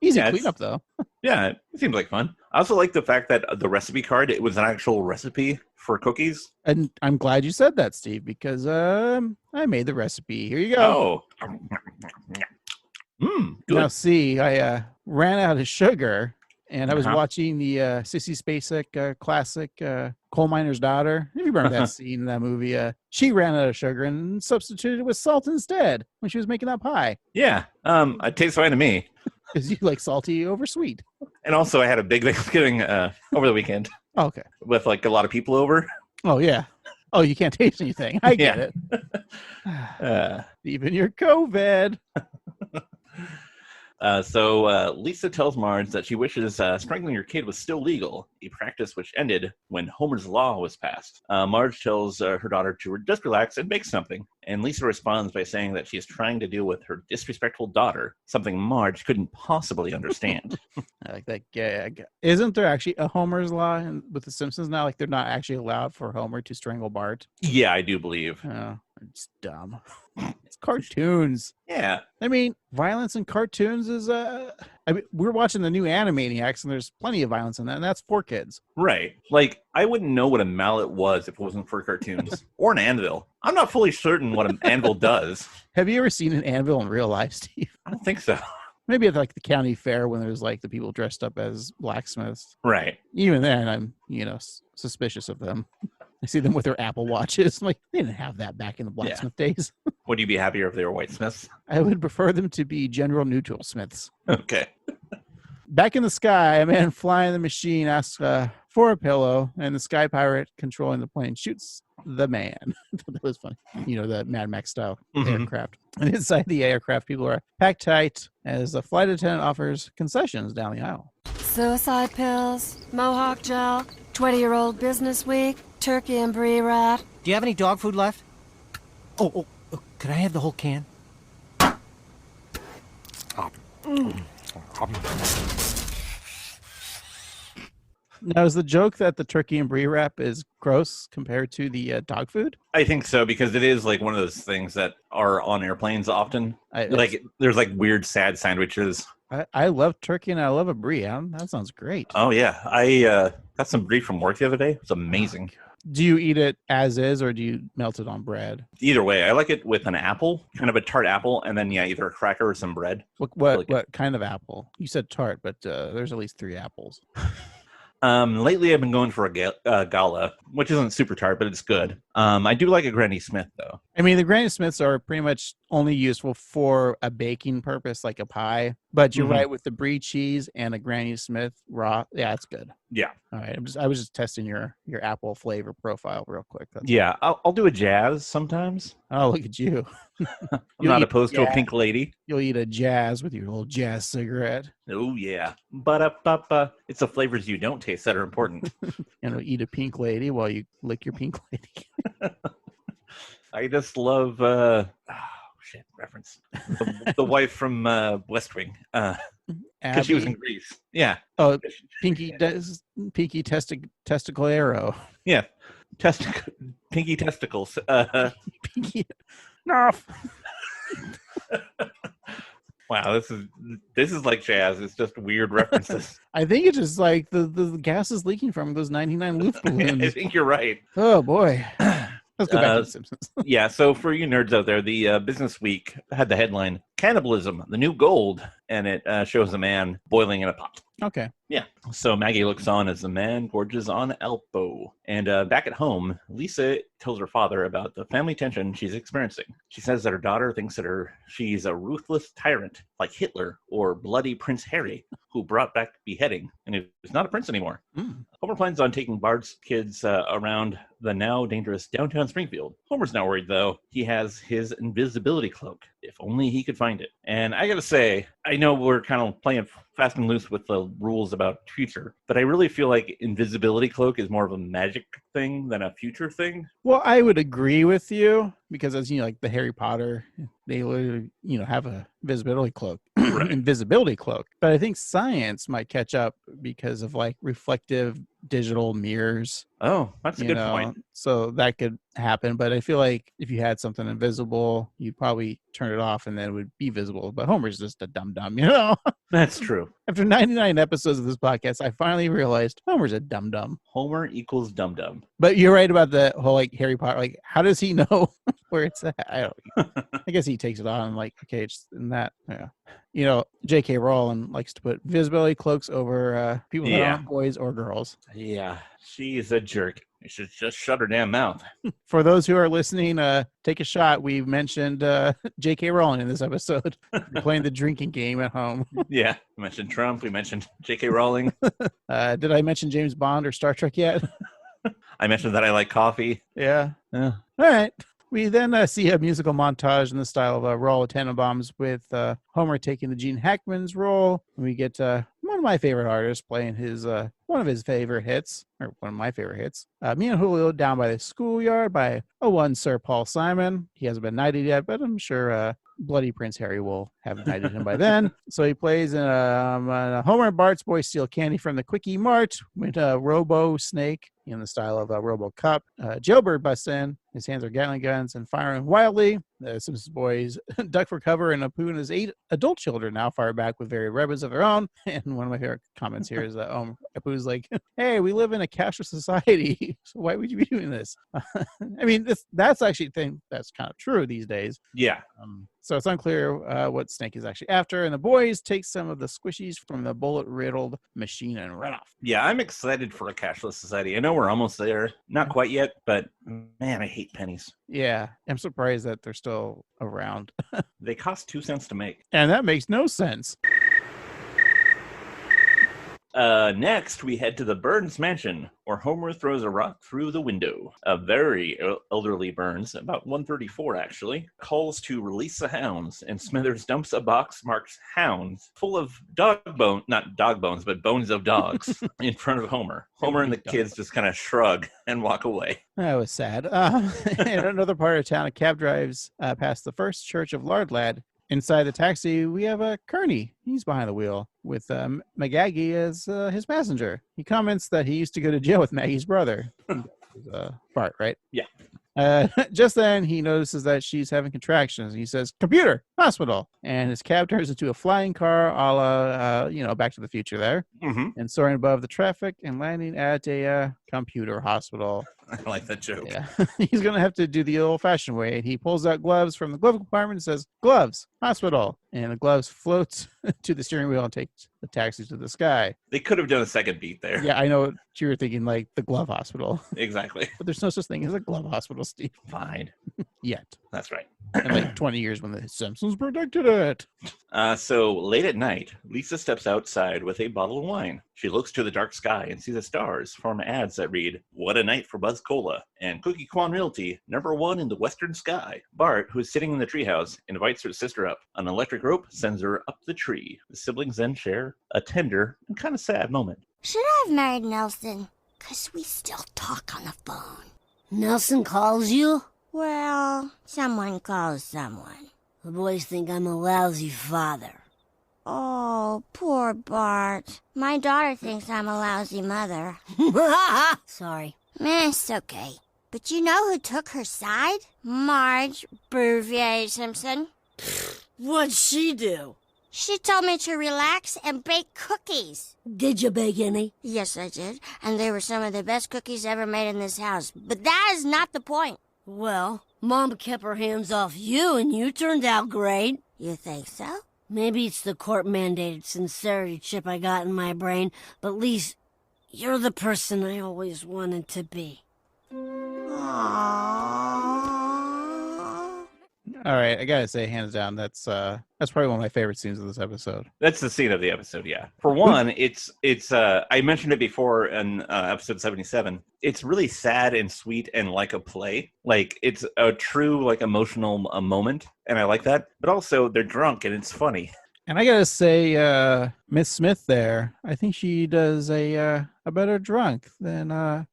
Easy cleanup, though. Yeah, it seems like fun. I also like the fact that the recipe card, it was an actual recipe for cookies. And I'm glad you said that, Steve, because I made the recipe. Here you go. Oh. Good. Now, see, I ran out of sugar, and I was watching the Sissy Spacek classic Coal Miner's Daughter. If you remember that scene in that movie, she ran out of sugar and substituted it with salt instead when she was making that pie. Yeah, it tastes fine to me. Because you like salty over sweet. And also, I had a big Thanksgiving over the weekend. Oh, okay. With like a lot of people over. Oh, yeah. Oh, you can't taste anything. I get it. Even your COVID. So Lisa tells Marge that she wishes strangling your kid was still legal, a practice which ended when Homer's Law was passed. Marge tells her daughter to just relax and bake something, and Lisa responds by saying that she is trying to deal with her disrespectful daughter, something Marge couldn't possibly understand. I like that gag. Isn't there actually a Homer's Law with The Simpsons now? Like they're not actually allowed for Homer to strangle Bart? Yeah, I do believe. Oh, it's dumb. It's cartoons. Yeah. I mean, violence in cartoons is I mean, we're watching the new Animaniacs, and there's plenty of violence in that, and that's for kids. Right. Like, I wouldn't know what a mallet was if it wasn't for cartoons. Or an anvil. I'm not fully certain what an anvil does. Have you ever seen an anvil in real life, Steve? I don't think so. Maybe at like the county fair when there's like the people dressed up as blacksmiths. Right. Even then, I'm, suspicious of them. I see them with their Apple Watches. I'm like, they didn't have that back in the blacksmith days. Would you be happier if they were whitesmiths? I would prefer them to be General Neutral Smiths. Okay. Back in the sky, a man flying the machine asks for a pillow, and the sky pirate controlling the plane shoots the man. That was funny. The Mad Max style aircraft. And inside the aircraft, people are packed tight as the flight attendant offers concessions down the aisle. Suicide pills, Mohawk gel, 20-year-old business week, turkey and brie rat. Do you have any dog food left? Oh, could I have the whole can? Now, is the joke that the turkey and brie wrap is gross compared to the dog food? I think so, because it is like one of those things that are on airplanes often. There's like weird, sad sandwiches. I love turkey and I love a brie. That sounds great. Oh, yeah. I got some brie from work the other day. It was amazing. Do you eat it as is, or do you melt it on bread? Either way. I like it with an apple, kind of a tart apple, and then, either a cracker or some bread. What kind of apple? You said tart, but there's at least 3 apples. Lately I've been going for a gala, which isn't super tart, but it's good. I do like a Granny Smith, though. I mean, the Granny Smiths are pretty much only useful for a baking purpose, like a pie. But you're right, with the brie cheese and a Granny Smith raw. Yeah, it's good. Yeah. All right. I was just testing your apple flavor profile real quick. I'll do a jazz sometimes. Oh, look at you. I'm not opposed to a pink lady. You'll eat a jazz with your little jazz cigarette. Oh, yeah. It's the flavors you don't taste that are important. Eat a pink lady while you lick your pink lady. I just love reference. The wife from West Wing. Because she was in Greece. Yeah. Oh, Pinky Testiclero. Yeah. Pinky testicles. Pinky. No. Wow, this is like jazz. It's just weird references. I think it's just like the gas is leaking from those 99 Luft balloons. I think you're right. Oh boy. Let's go back to The Simpsons. Yeah, so for you nerds out there, the Business Week had the headline, Cannibalism, the New Gold, and it shows a man boiling in a pot. Okay. Yeah. So Maggie looks on as the man gorges on Alpo. And back at home, Lisa tells her father about the family tension she's experiencing. She says that her daughter thinks that she's a ruthless tyrant like Hitler or bloody Prince Harry, who brought back beheading and is not a prince anymore. Homer plans on taking Bart's kids around the now dangerous downtown Springfield. Homer's not worried, though. He has his invisibility cloak. If only he could find it. And I gotta say, I know we're kind of playing fast and loose with the rules about future, but I really feel like invisibility cloak is more of a magic thing than a future thing. Well, I would agree with you because, as you know, like the Harry Potter, they literally, have a invisibility cloak. Invisibility cloak. But I think science might catch up because of like reflective digital mirrors. Oh, that's a good point. So that could happen. But I feel like if you had something invisible, you'd probably turn it off and then it would be visible. But Homer's just a dum-dum, That's true. After 99 episodes of this podcast, I finally realized Homer's a dum-dum. Homer equals dum-dum. But you're right about the whole like Harry Potter. Like, how does he know where it's at? I guess he takes it on and like, okay, it's in that. Yeah. J.K. Rowling likes to put visibility cloaks over people that aren't boys or girls. Yeah, she's a jerk. You should just shut her damn mouth. For those who are listening, take a shot. We've mentioned J.K. Rowling in this episode. We're playing the drinking game at home. Yeah, we mentioned Trump. We mentioned J.K. Rowling. Did I mention James Bond or Star Trek yet? I mentioned that I like coffee. Yeah. All right. We then see a musical montage in the style of Roll of Tenenbaums with Homer taking the Gene Hackman's role. We get one of my favorite artists playing his one of his favorite hits, or one of my favorite hits. Me and Julio Down by the Schoolyard by one Sir Paul Simon. He hasn't been knighted yet, but I'm sure Bloody Prince Harry will have knighted him by then. So he plays in Homer and Bart's Boys Steal Candy from the Quickie Mart with Robo Snake in the style of Robo Cup. Jailbird busts in. His hands are Gatling guns and firing wildly. The Simpsons boys duck for cover, and Apu and his 8 adult children now fire back with varied weapons of their own. And one of my favorite comments here is that Apu's like, hey, we live in a cashless society, so why would you be doing this? I mean, that's actually a thing that's kind of true these days. Yeah. So it's unclear what Snake is actually after. And the boys take some of the squishies from the bullet-riddled machine and run off. Yeah, I'm excited for a cashless society. I know we're almost there. Not quite yet, but man, I hate pennies. Yeah, I'm surprised that they're still around. They cost 2 cents to make. And that makes no sense. Next, we head to the Burns mansion, where Homer throws a rock through the window. A very elderly Burns, about 134 actually, calls to release the hounds, and Smithers dumps a box marked hounds full of not dog bones, but bones of dogs in front of Homer. Homer and the kids just kind of shrug and walk away. That was sad. In another part of town, a cab drives past the First Church of Lardlad. Inside the taxi, we have Kearney. He's behind the wheel with McGaggy as his passenger. He comments that he used to go to jail with Maggie's brother. Bart, right? Yeah. Just then, he notices that she's having contractions. He says, computer, hospital. And his cab turns into a flying car a la, Back to the Future there. Mm-hmm. And soaring above the traffic and landing at a computer hospital. I like that joke. Yeah. He's going to have to do the old-fashioned way. He pulls out gloves from the glove compartment and says, gloves, hospital. And the gloves float to the steering wheel and take the taxi to the sky. They could have done a second beat there. Yeah, I know what you were thinking, like the glove hospital. Exactly. But there's no such thing as a glove hospital, Steve. Fine. Yet. That's right. In like 20 years when the Simpsons predicted it. So late at night, Lisa steps outside with a bottle of wine. She looks to the dark sky and sees the stars form ads that read, "What a night for Buzz Cola," and Cookie Quan Realty, #1 in the western sky. Bart, who is sitting in the treehouse, invites her sister up. An electric rope sends her up the tree. The siblings then share a tender and kind of sad moment. Should I have married Nelson? 'Cause we still talk on the phone. Nelson calls you? Well, someone calls someone. The boys think I'm a lousy father. Oh, poor Bart. My daughter thinks I'm a lousy mother. Sorry. It's okay. But you know who took her side? Marge Bouvier Simpson. What'd she do? She told me to relax and bake cookies. Did you bake any? Yes, I did. And they were some of the best cookies ever made in this house. But that is not the point. Well, Mom kept her hands off you, and you turned out great. You think so? Maybe it's the court-mandated sincerity chip I got in my brain, but Lise, you're the person I always wanted to be. All right, I gotta say, hands down, that's probably one of my favorite scenes of this episode. That's the scene of the episode, yeah. For one, it's I mentioned it before in episode 77. It's really sad and sweet and like a play. Like, it's a true, like, emotional moment, and I like that. But also, they're drunk, and it's funny. And I gotta say, Miss Smith there, I think she does a better drunk than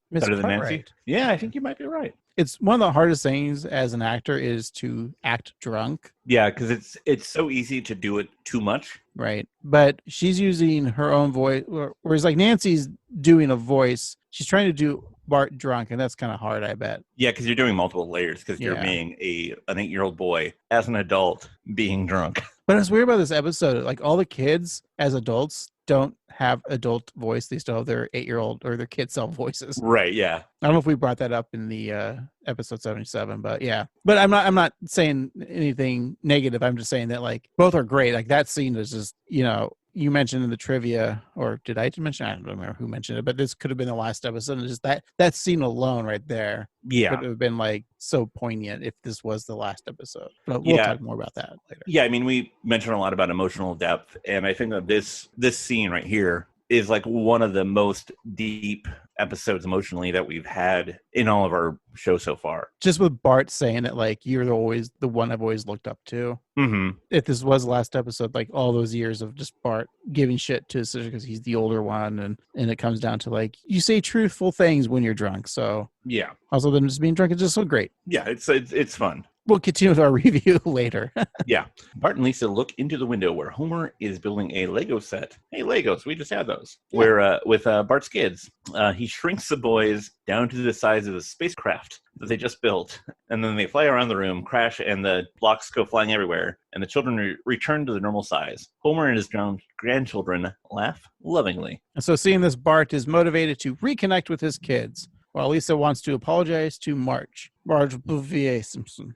Miss Better than Nancy? Cartwright. Yeah, I think you might be right. It's one of the hardest things as an actor is to act drunk. Yeah, because it's so easy to do it too much. Right. But she's using her own voice, whereas like Nancy's doing a voice, she's trying to do Bart drunk, and that's kind of hard, I bet. Yeah, because you're doing multiple layers, because you're being an 8-year-old boy as an adult being drunk. But it's weird about this episode. Like, all the kids as adults don't have adult voice. They still have their 8-year-old or their kid self voices. Right, yeah. I don't know if we brought that up in the episode 77, but yeah. But I'm not saying anything negative. I'm just saying that, like, both are great. Like, that scene is just, you mentioned in the trivia, or did I mention? I don't remember who mentioned it, but this could have been the last episode. And just that scene alone right there, yeah, could have been like so poignant if this was the last episode. But we'll talk more about that later. Yeah, I mean, we mentioned a lot about emotional depth, and I think that this scene right here is like one of the most deep episodes emotionally that we've had in all of our shows so far. Just with Bart saying that, like, you're always the one I've always looked up to. Mm-hmm. If this was the last episode, like, all those years of just Bart giving shit to his sister because he's the older one, and it comes down to, like, you say truthful things when you're drunk. So yeah, also them just being drunk is just so great. Yeah, it's fun. We'll continue with our review later. Yeah. Bart and Lisa look into the window where Homer is building a Lego set. Hey, Legos, we just had those. Yeah. Where with Bart's kids, he shrinks the boys down to the size of the spacecraft that they just built. And then they fly around the room, crash, and the blocks go flying everywhere. And the children return to their normal size. Homer and his grandchildren laugh lovingly. And so seeing this, Bart is motivated to reconnect with his kids, while Lisa wants to apologize to Marge Bouvier Simpson.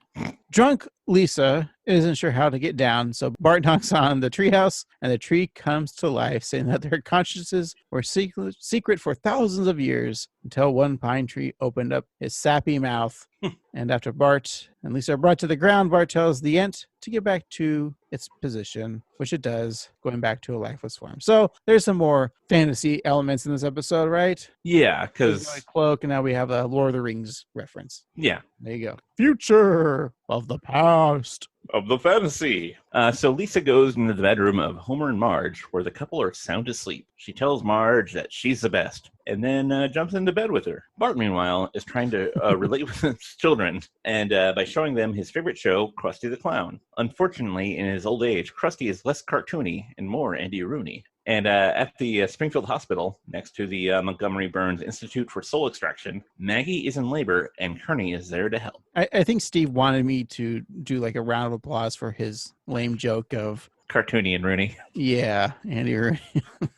Drunk Lisa isn't sure how to get down, so Bart knocks on the treehouse, and the tree comes to life, saying that their consciences were secret for thousands of years, until one pine tree opened up his sappy mouth. And after Bart and Lisa are brought to the ground, Bart tells the ant to get back to its position, which it does, going back to a lifeless form. So there's some more fantasy elements in this episode, right? Yeah, because cloak, and now we have a Lord of the Rings reference. Yeah. There you go. Future of the past. Of the fantasy. So Lisa goes into the bedroom of Homer and Marge, where the couple are sound asleep. She tells Marge that she's the best, and then jumps into bed with her. Bart, meanwhile, is trying to relate with his children, and by showing them his favorite show, Krusty the Clown. Unfortunately, in his old age, Krusty is less cartoony and more Andy Rooney. And at the Springfield Hospital, next to the Montgomery Burns Institute for Soul Extraction, Maggie is in labor, and Kearney is there to help. I think Steve wanted me to do like a round of applause for his lame joke of cartoony and Rooney. Yeah, Andy Rooney.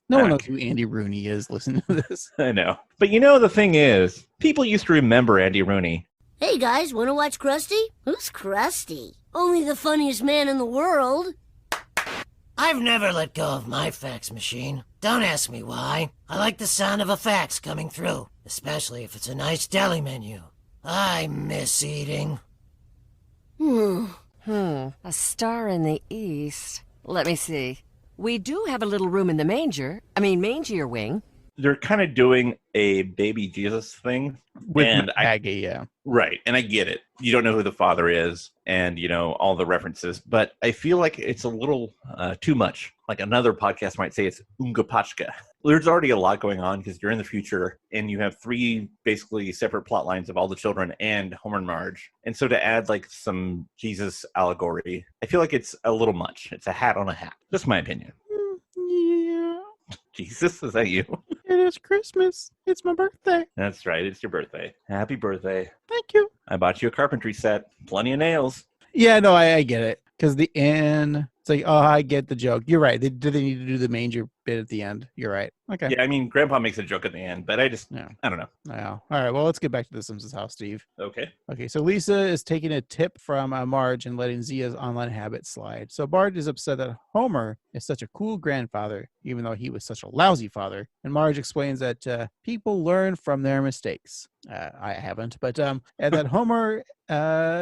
No one knows who Andy Rooney is listening to this. I know. But the thing is, people used to remember Andy Rooney. Hey guys, want to watch Krusty? Who's Krusty? Only the funniest man in the world. I've never let go of my fax machine. Don't ask me why. I like the sound of a fax coming through, especially if it's a nice deli menu. I miss eating. A star in the east. Let me see. We do have a little room in the mangier wing. They're kind of doing a baby Jesus thing. With Maggie, yeah. Right, and I get it. You don't know who the father is, and, all the references, but I feel like it's a little too much. Like another podcast might say it's Unga Pachka. There's already a lot going on because you're in the future, and you have 3 basically separate plot lines of all the children and Homer and Marge. And so to add like some Jesus allegory, I feel like it's a little much. It's a hat on a hat. Just my opinion. Yeah. Jesus, is that you? It is Christmas. It's my birthday. That's right. It's your birthday. Happy birthday. Thank you. I bought you a carpentry set. Plenty of nails. Yeah, no, I get it. Because the end, it's like, oh, I get the joke. You're right. Do they need to do the manger bit at the end? You're right. Okay. Yeah, I mean, Grandpa makes a joke at the end, but I don't know. Yeah. All right. Well, let's get back to the Simpsons house, Steve. Okay. Okay. So Lisa is taking a tip from Marge and letting Zia's online habit slide. So Bart is upset that Homer is such a cool grandfather, even though he was such a lousy father. And Marge explains that people learn from their mistakes. I haven't, but and that Homer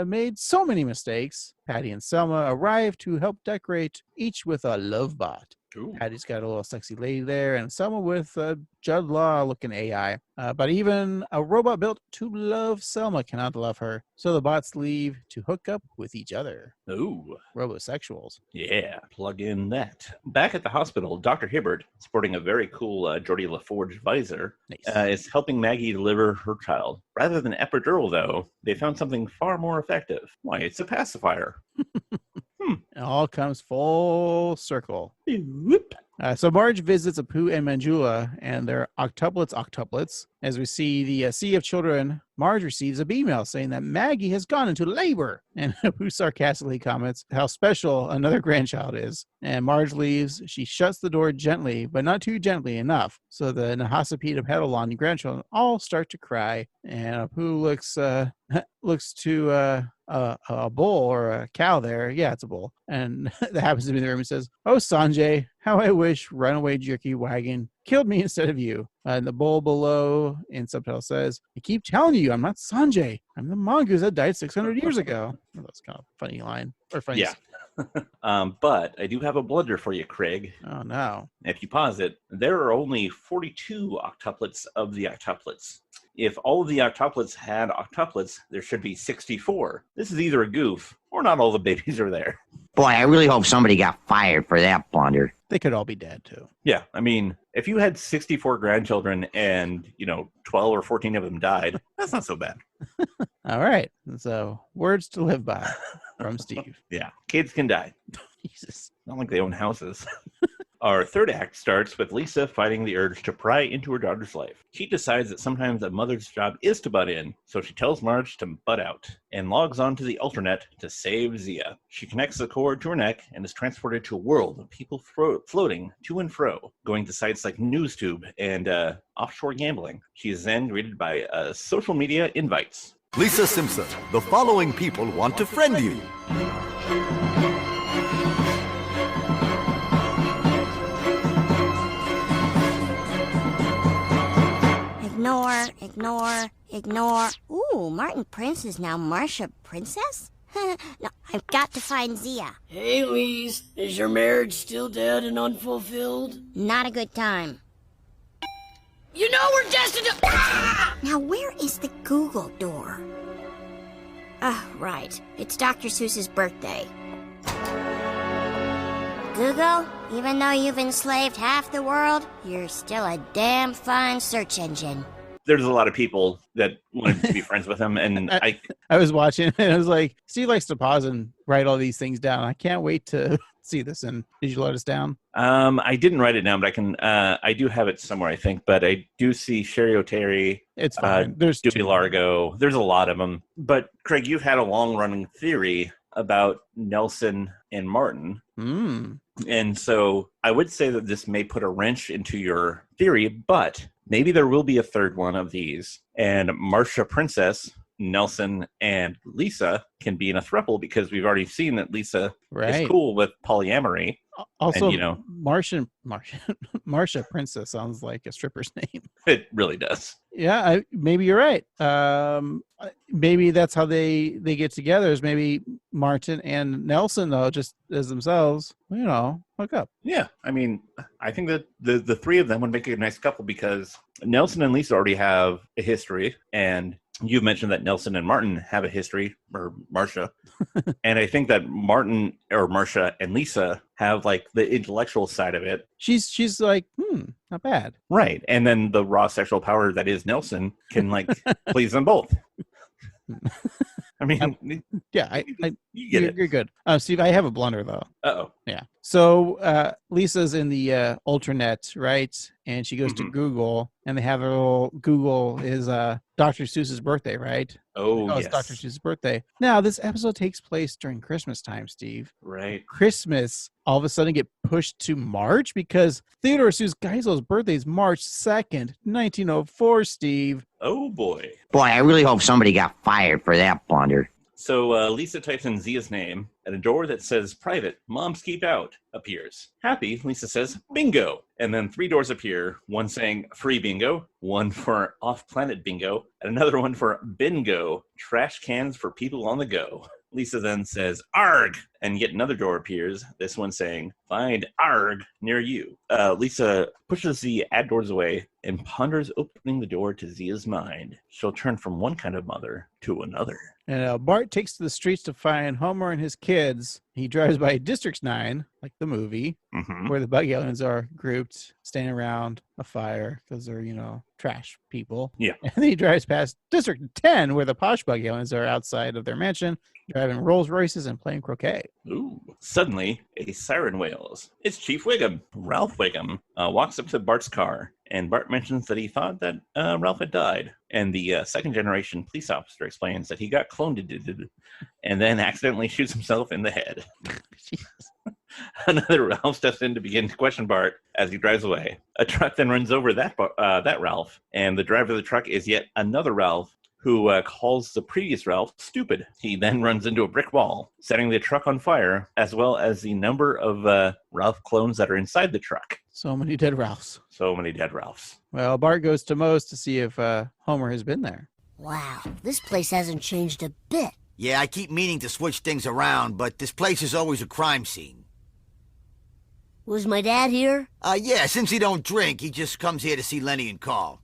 made so many mistakes. Patty and Selma arrive to help decorate, each with a love bot. Ooh. Patty's got a little sexy lady there, and Selma with Judd Law looking AI. But even a robot built to love Selma cannot love her. So the bots leave to hook up with each other. Ooh. Robosexuals. Yeah, plug in that. Back at the hospital, Dr. Hibbert, sporting a very cool Geordie LaForge visor, is helping Maggie deliver her child. Rather than epidural, though, they found something far more effective. Why, it's a pacifier. It all comes full circle. So Marge visits Apu and Manjula and their octuplets. As we see the sea of children, Marge receives a email saying that Maggie has gone into labor. And Apu sarcastically comments how special another grandchild is. And Marge leaves. She shuts the door gently, but not too gently enough. So the Nahasapita Pedalon grandchildren all start to cry. And Apu looks to a bull or a cow there. Yeah, it's a bull. And that happens to be in the room. He says, "Oh, Sanjay, how I wish runaway jerky wagon killed me instead of you." And the bull below in subtitle says, "I keep telling you, I'm not Sanjay. I'm the mongoose that died 600 years ago." Well, that's kind of a funny line. Or funny. Yeah. But I do have a blunder for you, Craig. Oh, no. If you pause it, there are only 42 octuplets of the octuplets. If all of the octuplets had octuplets, there should be 64. This is either a goof or not all the babies are there. Boy, I really hope somebody got fired for that blunder. They could all be dead, too. Yeah, I mean, if you had 64 grandchildren and, 12 or 14 of them died, that's not so bad. All right. So, words to live by from Steve. Yeah, kids can die. Jesus. Not like they own houses. Our third act starts with Lisa fighting the urge to pry into her daughter's life. She decides that sometimes a mother's job is to butt in, so she tells Marge to butt out, and logs on to the Alternet to save Zia. She connects the cord to her neck and is transported to a world of people floating to and fro, going to sites like NewsTube and offshore gambling. She is then greeted by social media invites. Lisa Simpson, the following people want to friend you. Ignore. Ooh, Martin Prince is now Marcia Princess? No, I've got to find Zia. Hey, Lise, is your marriage still dead and unfulfilled? Not a good time. You know we're destined to... Ah! Now, where is the Google door? Right. It's Dr. Seuss's birthday. Google, even though you've enslaved half the world, you're still a damn fine search engine. There's a lot of people that wanted to be friends with him, and I was watching and I was like, Steve likes to pause and write all these things down. I can't wait to see this. And did you let us down? I didn't write it down, but I do have it somewhere, I think. But I do see Sherry O'Terry. It's fine. There's Dewey Largo. There's a lot of them. But Craig, you've had a long-running theory about Nelson and Martin. And so I would say that this may put a wrench into your theory, but maybe there will be a third one of these. And Marcia Princess, Nelson, and Lisa can be in a throuple because we've already seen that Lisa is cool with polyamory. Also, and, Marcia Princess sounds like a stripper's name. It really does. Yeah, maybe you're right. Maybe that's how they get together. Is maybe Martin and Nelson, though, just as themselves, hook up. Yeah, I mean, I think that the three of them would make a nice couple because Nelson and Lisa already have a history, and you've mentioned that Nelson and Martin have a history, or Marcia. And I think that Martin or Marcia and Lisa have like the intellectual side of it. She's like, not bad. Right. And then the raw sexual power that is Nelson can like please them both. I mean, Yeah, you get it. you're good. Steve, I have a blunder though. Uh-oh. Yeah. So Lisa's in the ultranet, right? And she goes to Mhm. Google, and they have a little Google is Dr. Seuss's birthday, right? Oh, It's Dr. Seuss's birthday. Now, this episode takes place during Christmas time, Steve. Right. Christmas all of a sudden get pushed to March because Theodore Seuss Geisel's birthday is March 2nd, 1904, Steve. Oh, boy. Boy, I really hope somebody got fired for that blunder. So Lisa types in Zia's name, and a door that says private, moms keep out, appears. Happy, Lisa says bingo. And then 3 doors appear, one saying free bingo, one for off-planet bingo, and another one for bingo, trash cans for people on the go. Lisa then says arg, and yet another door appears, this one saying find arg near you. Lisa pushes the ad doors away and ponders opening the door to Zia's mind. She'll turn from one kind of mother to another. And Bart takes to the streets to find Homer and his kids. He drives by District 9, like the movie, where the bug aliens are grouped, standing around a fire because they're, trash people. Yeah. And then he drives past District 10, where the posh bug aliens are outside of their mansion, driving Rolls Royces and playing croquet. Ooh. Suddenly, a siren wails. It's Chief Wiggum. Ralph Wiggum walks up to Bart's car, and Bart mentions that he thought that Ralph had died. And the second generation police officer explains that he got cloned and then accidentally shoots himself in the head. Another Ralph steps in to begin to question Bart as he drives away. A truck then runs over that Ralph, and the driver of the truck is yet another Ralph who calls the previous Ralph stupid. He then runs into a brick wall, setting the truck on fire, as well as the number of Ralph clones that are inside the truck. So many dead Ralphs. So many dead Ralphs. Well, Bart goes to Moe's to see if Homer has been there. Wow, this place hasn't changed a bit. Yeah, I keep meaning to switch things around, but this place is always a crime scene. Was my dad here? Yeah, since he don't drink, he just comes here to see Lenny and Carl.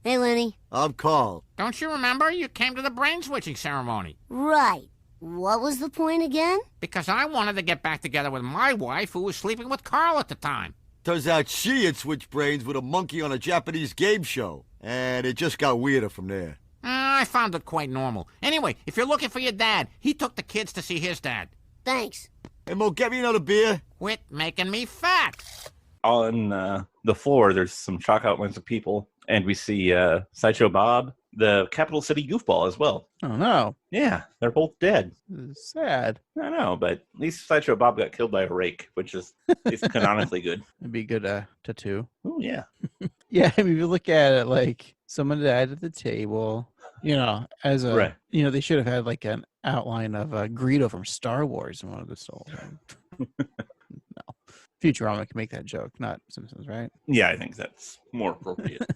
Hey, Lenny. I'm Carl. Don't you remember? You came to the brain-switching ceremony. Right. What was the point again? Because I wanted to get back together with my wife, who was sleeping with Carl at the time. Turns out she had switched brains with a monkey on a Japanese game show, and it just got weirder from there. I found it quite normal. Anyway, if you're looking for your dad, he took the kids to see his dad. Thanks. Hey, Mo, get me another beer. Quit making me fat. On the floor, there's some chalk outlines of people, and we see Sideshow Bob, the Capital City goofball as well. Oh, no. Yeah, they're both dead. Sad. I know, but at least Sideshow Bob got killed by a rake, which is canonically good. It'd be a good tattoo. Oh, yeah. Yeah, I mean, if you look at it, like, someone died at the table, as a, right. They should have had, like, an outline of Greedo from Star Wars in one of the souls. No. Futurama can make that joke, not Simpsons, right? Yeah, I think that's more appropriate.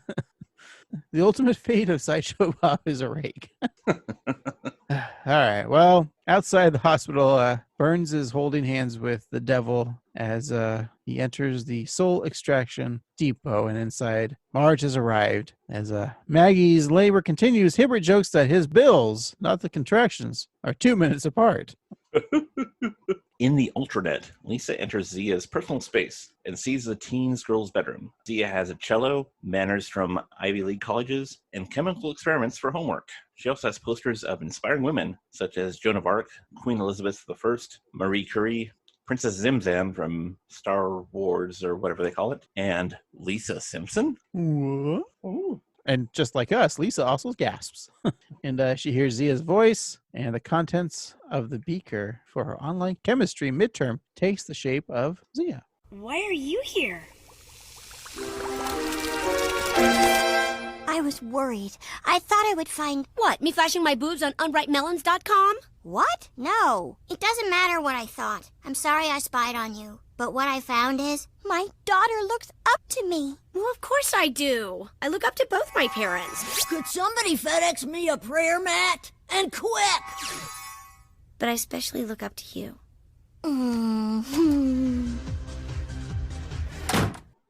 The ultimate fate of Sideshow Bob is a rake. All right. Well, outside the hospital, Burns is holding hands with the devil as he enters the soul extraction depot, and inside, Marge has arrived. As Maggie's labor continues, Hibbert jokes that his bills, not the contractions, are 2 minutes apart. In the ultranet, Lisa enters Zia's personal space and sees the teen's girl's bedroom. Zia has a cello, manners from Ivy League colleges, and chemical experiments for homework. She also has posters of inspiring women, such as Joan of Arc, Queen Elizabeth I, Marie Curie, Princess Zimzam from Star Wars or whatever they call it, and Lisa Simpson. What? Ooh. And just like us, Lisa also gasps. And she hears Zia's voice, and the contents of the beaker for her online chemistry midterm takes the shape of Zia. Why are you here? I was worried. I thought I would find... What, me flashing my boobs on unripemelons.com? What? No. It doesn't matter what I thought. I'm sorry I spied on you. But what I found is, my daughter looks up to me. Well, of course I do. I look up to both my parents. Could somebody FedEx me a prayer mat? And quick! But I especially look up to you. Mm-hmm.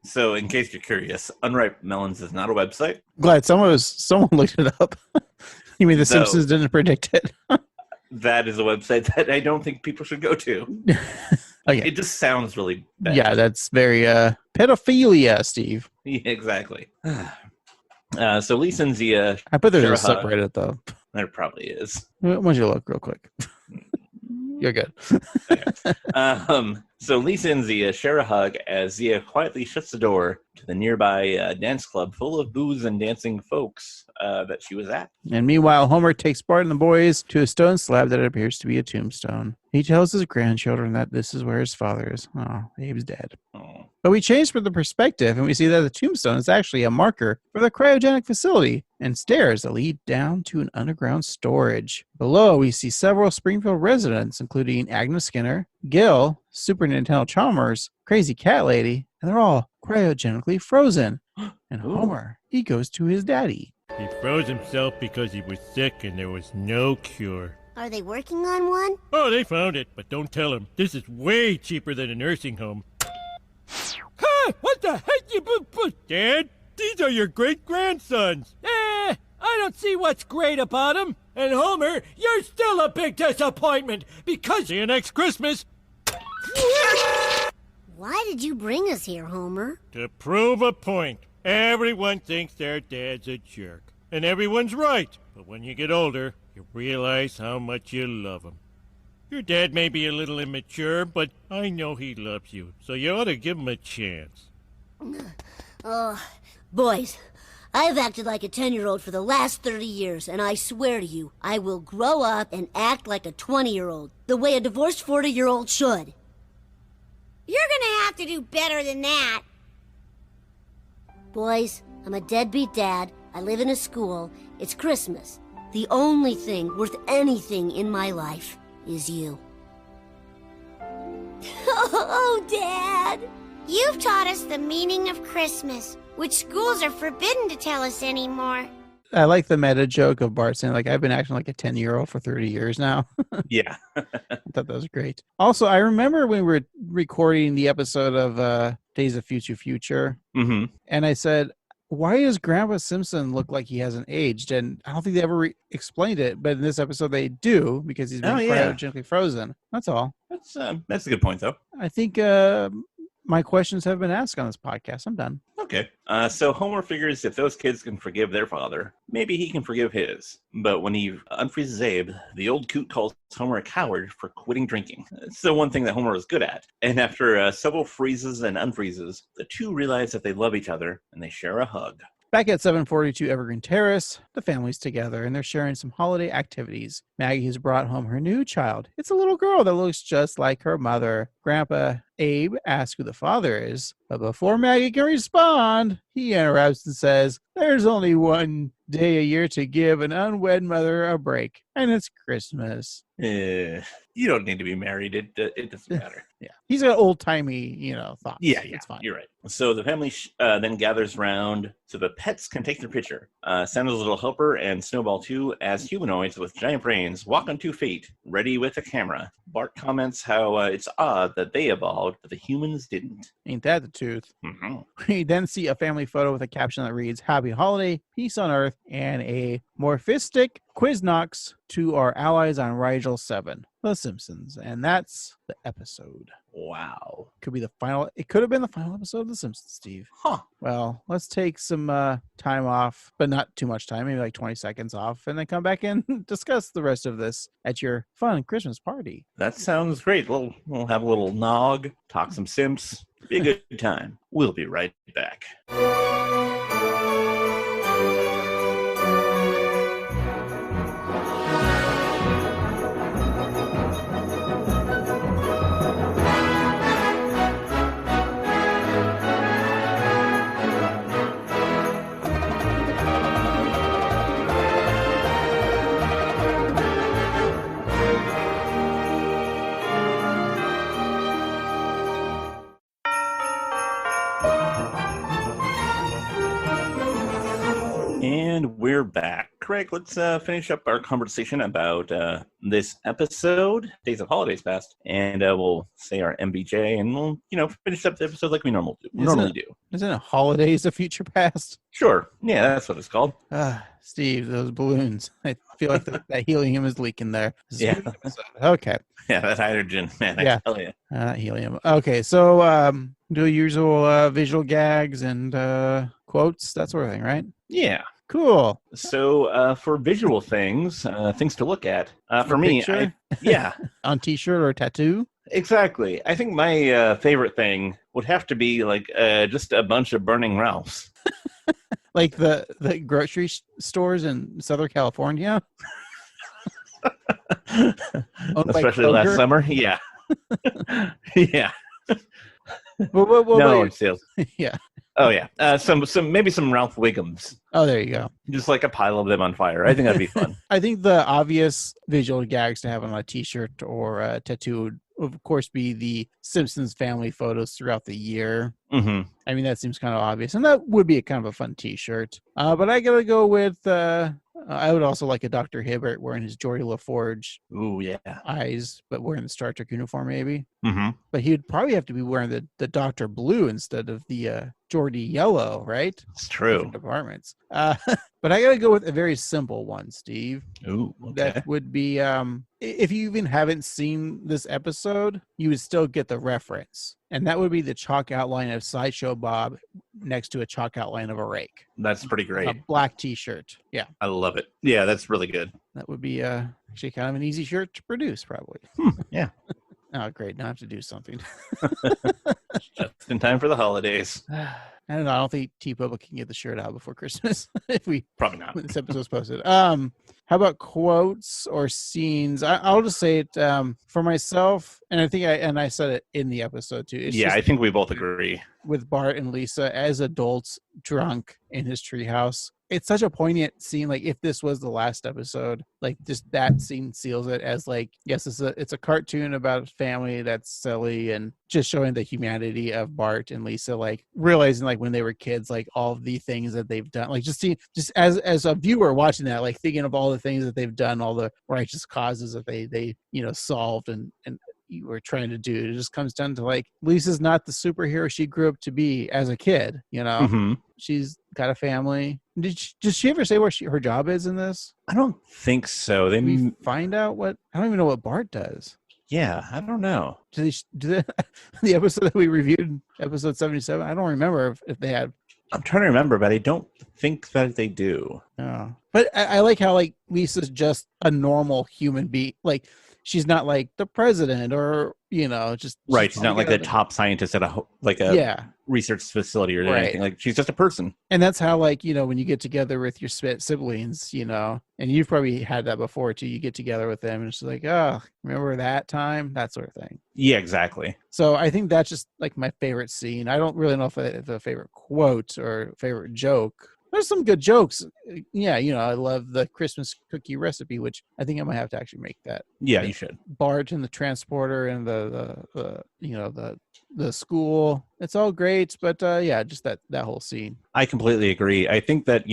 So, in case you're curious, Unripe Melons is not a website. Glad someone looked it up. You mean the Simpsons didn't predict it? That is a website that I don't think people should go to. Okay. It just sounds really bad. Yeah, that's very pedophilia, Steve. Yeah, exactly. So Lisa and Zia... I put there's a share hug. subreddit, though. There probably is. Why don't you look real quick? You're good. So Lisa and Zia share a hug as Zia quietly shuts the door to the nearby dance club full of booze and dancing folks that she was at. And meanwhile, Homer takes Bart and the boys to a stone slab that appears to be a tombstone. He tells his grandchildren that this is where his father is. Oh, Abe's dead. Oh. But we change for the perspective, and we see that the tombstone is actually a marker for the cryogenic facility and stairs that lead down to an underground storage. Below, we see several Springfield residents, including Agnes Skinner, Gil, Super Nintendo Chalmers, Crazy Cat Lady, and they're all cryogenically frozen. And Homer, he goes to his daddy. He froze himself because he was sick and there was no cure. Are they working on one? Oh, they found it, but don't tell him. This is way cheaper than a nursing home. Hi! What the heck you Dad? These are your great-grandsons. I don't see what's great about them. And Homer, you're still a big disappointment because see you next Christmas. Why did you bring us here, Homer? To prove a point. Everyone thinks their dad's a jerk. And everyone's right. But when you get older, you realize how much you love him. Your dad may be a little immature, but I know he loves you, so you ought to give him a chance. Oh, boys, I've acted like a 10-year-old for the last 30 years, and I swear to you, I will grow up and act like a 20-year-old, the way a divorced 40-year-old should. You're gonna have to do better than that. Boys, I'm a deadbeat dad. I live in a school. It's Christmas. The only thing worth anything in my life is you. Oh, Dad! You've taught us the meaning of Christmas, which schools are forbidden to tell us anymore. I like the meta joke of Bart saying, like, I've been acting like a 10-year-old for 30 years now. Yeah. I thought that was great. Also, I remember when we were recording the episode of Days of Future, and I said, why does Grandpa Simpson look like he hasn't aged? And I don't think they ever explained it, but in this episode they do because he's been cryogenically frozen. That's all. That's a good point, though. I think my questions have been asked on this podcast. I'm done. Okay. So Homer figures if those kids can forgive their father, maybe he can forgive his. But when he unfreezes Abe, the old coot calls Homer a coward for quitting drinking. It's the one thing that Homer was good at. And after several freezes and unfreezes, the two realize that they love each other and they share a hug. Back at 742 Evergreen Terrace, the family's together and they're sharing some holiday activities. Maggie has brought home her new child. It's a little girl that looks just like her mother. Grandpa Abe asks who the father is, but before Maggie can respond, he interrupts and says, there's only one day a year to give an unwed mother a break, and it's Christmas. You don't need to be married. It doesn't matter. Yeah. He's got old-timey, thoughts. Yeah, It's fine. You're right. So the family then gathers around so the pets can take their picture. Santa's little helper and Snowball too, as humanoids with giant brains, walk on 2 feet, ready with a camera. Bart comments how it's odd that they evolved, but the humans didn't. Ain't that the truth? Mm-hmm. We then see a family photo with a caption that reads, Happy Holiday, Peace on Earth, and a morphistic Quiznox to our allies on Rigel 7, The Simpsons. And that's the episode. Wow. Could be the final. It could have been the final episode of The Simpsons, Steve. Huh. Well, let's take some time off, but not too much time, maybe like 20 seconds off, and then come back and discuss the rest of this at your fun Christmas party. That sounds great. We'll have a little nog, talk some Simps. Be a good time. We'll be right back. And we're back. Craig, let's finish up our conversation about this episode, Days of Holidays Past, and we'll say our MBJ, and we'll, finish up the episode like we normally do. Isn't it Holidays of Future Past? Sure. Yeah, that's what it's called. Steve, those balloons. I feel like that helium is leaking there. Yeah. Okay. Yeah, that hydrogen, man, I tell you. Helium. Okay, so do usual visual gags and quotes, that sort of thing, right? Yeah. Cool. So for visual things, things to look at, for me, Picture? yeah. On t-shirt or tattoo? Exactly. I think my favorite thing would have to be like just a bunch of burning Ralphs. Like the grocery stores in Southern California? Especially last summer. Yeah. Yeah. What sales. Yeah. Oh yeah. Maybe some Ralph Wiggums. Oh, there you go. Just like a pile of them on fire. I think that'd be fun. I think the obvious visual gags to have on a t-shirt or a tattoo would, of course, be the Simpsons family photos throughout the year. Mm-hmm. I mean, that seems kind of obvious, and that would be a kind of a fun t-shirt. But I gotta go with, I would also like a Dr. Hibbert wearing his Geordie LaForge Ooh, yeah. eyes, but wearing the Star Trek uniform, maybe. Mm-hmm. But he'd probably have to be wearing the Dr. Blue instead of the Geordie Yellow, right? It's true. Different departments. But I gotta go with a very simple one, Steve. Ooh, okay. That would be, if you even haven't seen this episode, you would still get the reference. And that would be the chalk outline of Sideshow Bob next to a chalk outline of a rake. That's pretty great. A black t-shirt. Yeah. I love it. Yeah, that's really good. That would be actually kind of an easy shirt to produce, probably. Yeah. Oh, great. Now I have to do something. Just in time for the holidays. I don't know. I don't think T-Public can get the shirt out before Christmas. If we probably not. When this episode's posted. How about quotes or scenes? I'll just say it for myself, and I think I said it in the episode too. It's I think we both agree. With Bart and Lisa as adults drunk in his treehouse. It's such a poignant scene. Like if this was the last episode, like just that scene seals it as like, yes, it's a cartoon about a family that's silly and just showing the humanity of Bart and Lisa, like realizing like when they were kids, like all of the things that they've done, like just as a viewer watching that, like thinking of all the things that they've done, all the righteous causes that they solved and you were trying to do. It just comes down to like Lisa's not the superhero she grew up to be as a kid. Mm-hmm. She's got a family. Does she ever say where her job is in this? I don't think so. We find out what. I don't even know what Bart does. Yeah, I don't know. Do they the episode that we reviewed, episode 77? I don't remember if they had. I'm trying to remember, but I don't think that they do. Oh. But I like how like Lisa's just a normal human being. Like she's not like the president or just right. She's not like the top scientist at a research facility or anything. Like she's just a person. And that's how like when you get together with your siblings, and you've probably had that before too. You get together with them and it's like, oh, remember that time, that sort of thing. Yeah, exactly. So I think that's just like my favorite scene. I don't really know if it's a favorite quote or favorite joke. There's some good jokes. Yeah, I love the Christmas cookie recipe, which I think I might have to actually make that. Yeah, you should. Bart and the transporter and the school. It's all great, but just that whole scene. I completely agree. I think that,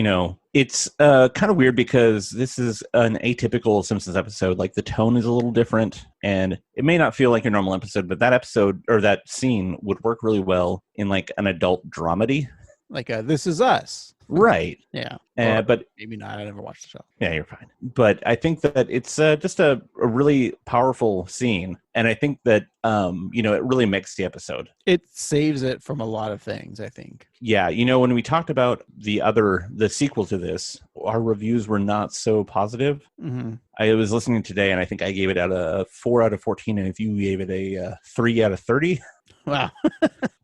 it's kind of weird because this is an atypical Simpsons episode. Like the tone is a little different and it may not feel like a normal episode, but that episode or that scene would work really well in like an adult dramedy. Like This Is Us. Right. Yeah. But maybe not. I never watched the show. Yeah, you're fine. But I think that it's just a really powerful scene. And I think that, it really makes the episode. It saves it from a lot of things, I think. Yeah. When we talked about the sequel to this, our reviews were not so positive. Mm-hmm. I was listening today and I think I gave it a 4 out of 14. And if you gave it a 3 out of 30. Wow.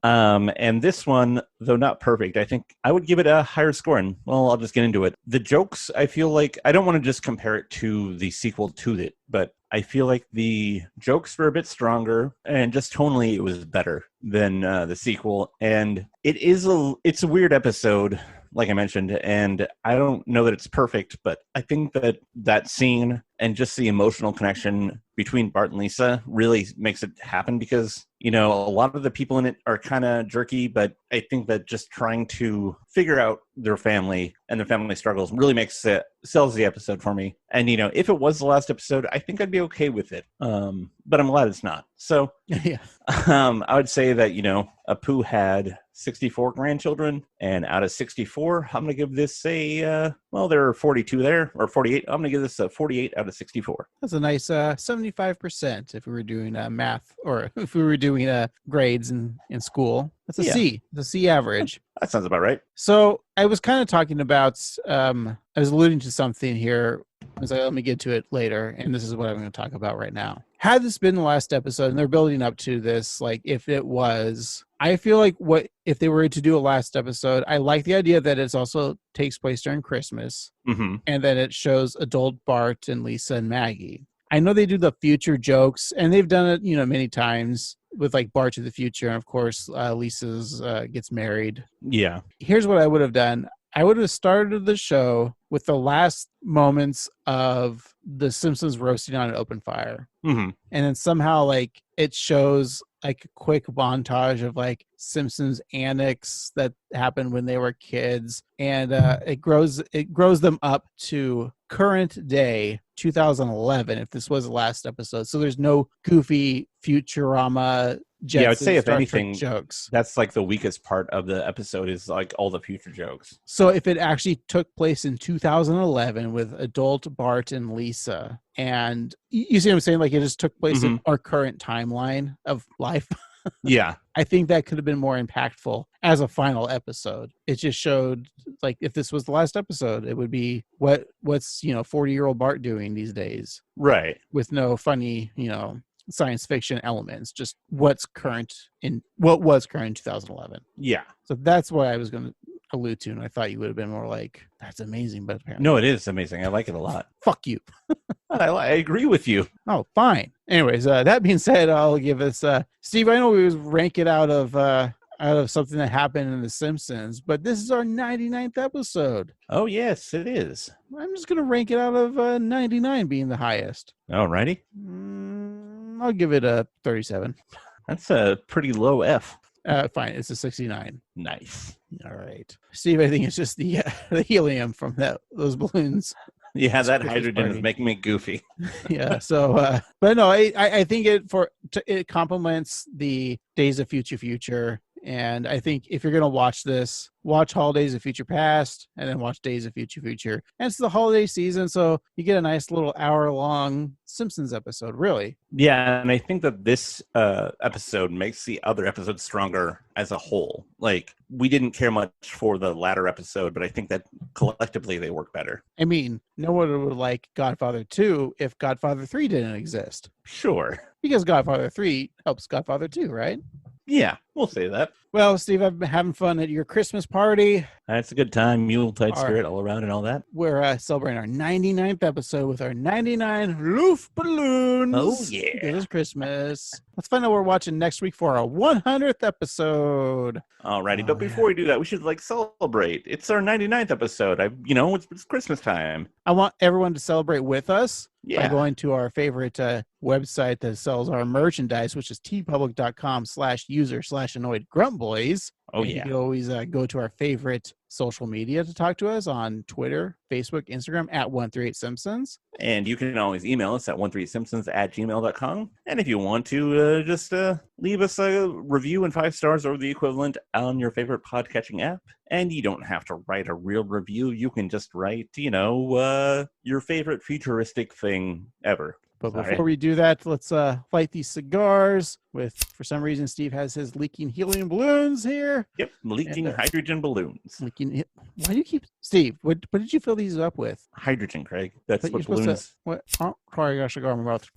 And this one, though not perfect, I think I would give it a higher score. And well, I'll just get into it. The jokes, I feel like I don't want to just compare it to the sequel to it, but I feel like the jokes were a bit stronger and just tonally it was better than the sequel. And it's a weird episode, like I mentioned, and I don't know that it's perfect, but I think that scene and just the emotional connection between Bart and Lisa really makes it happen because, a lot of the people in it are kind of jerky, but I think that just trying to figure out their family and their family struggles really sells the episode for me. And, if it was the last episode, I think I'd be okay with it. But I'm glad it's not. So yeah. I would say that, Apu had 64 grandchildren, and out of 64, I'm going to give this there are 42 there, or 48. I'm going to give this a 48 out of 64. That's a nice 70 75% if we were doing math, or if we were doing grades in school. That's a Yeah. C. It's a C average. That sounds about right. So I was kind of talking about, I was alluding to something here. I was like, let me get to it later. And this is what I'm going to talk about right now. Had this been the last episode, and they're building up to this, like if it was, I feel like what if they were to do a last episode, I like the idea that it also takes place during Christmas, Mm-hmm. and then it shows adult Bart and Lisa and Maggie. I know they do the future jokes, and they've done it, many times with like Bart to the future. And of course, Lisa's gets married. Yeah. Here's what I would have done. I would have started the show with the last moments of the Simpsons roasting on an open fire. Mm-hmm. And then somehow like it shows like a quick montage of like Simpsons antics that happened when they were kids. And it grows them up to current day 2011 if this was the last episode. So there's no goofy Futurama I would say if Star Trek anything, jokes. that's like the weakest part of the episode is like all the future jokes. So if it actually took place in 2011 with adult Bart and Lisa, and you see what I'm saying? Like it just took place in our current timeline of life. Yeah. I think that could have been more impactful as a final episode. It just showed like if this was the last episode, it would be what's 40-year-old Bart doing these days. Right. With no funny, science fiction elements, just what was current in 2011. Yeah. So that's what I was going to allude to, and I thought you would have been more like, that's amazing, but apparently No, it is amazing. I like it a lot. fuck you. I agree with you. Oh, fine. Anyways, that being said, I'll give us Steve, I know we was rank it out of something that happened in The Simpsons, but this is our 99th episode. Oh, yes, it is. I'm just going to rank it out of 99 being the highest. Alrighty. I'll give it a 37. That's a pretty low F. Fine, it's a 69. Nice. All right. Steve, I think it's just the helium from those balloons. Yeah, that Christmas hydrogen party. is making me goofy. Yeah, so but no, I think it complements the Days of Future, and I think if you're gonna watch this, watch Holidays of Future Past and then watch Days of Future. And it's the holiday season, so you get a nice little hour-long Simpsons episode, really. Yeah, and I think that this episode makes the other episodes stronger as a whole. Like, we didn't care much for the latter episode, but I think that collectively they work better. I mean, no one would like Godfather 2 if Godfather 3 didn't exist. Sure. Because Godfather 3 helps Godfather 2, right? Yeah, we'll say that. Well, Steve, I've been having fun at your Christmas party. That's a good time. Yuletide spirit all around and all that. We're celebrating our 99th episode with our 99 Loof balloons. Oh, yeah. It is Christmas. Let's find out what we're watching next week for our 100th episode. Alrighty, but before we do that, we should celebrate. It's our 99th episode. It's Christmas time. I want everyone to celebrate with us by Yeah. going to our favorite website that sells our merchandise, which is tpublic.com/user/annoyedgruntboys. Oh, And yeah. You can always go to our favorite social media to talk to us on Twitter, Facebook, Instagram at 138Simpsons. And you can always email us at 13simpsons@gmail.com. And if you want to, just leave us a review and 5 stars or the equivalent on your favorite podcatching app. And you don't have to write a real review. You can just write, your favorite futuristic thing ever. But Sorry. before we do that, let's light these cigars with, for some reason, Steve has his leaking helium balloons here. Yep, leaking And, hydrogen balloons. Why do you keep, Steve, what did you fill these up with? Hydrogen, Craig. That's But what you're supposed balloons... to, what? Oh, sorry, I got a cigar in my mouth.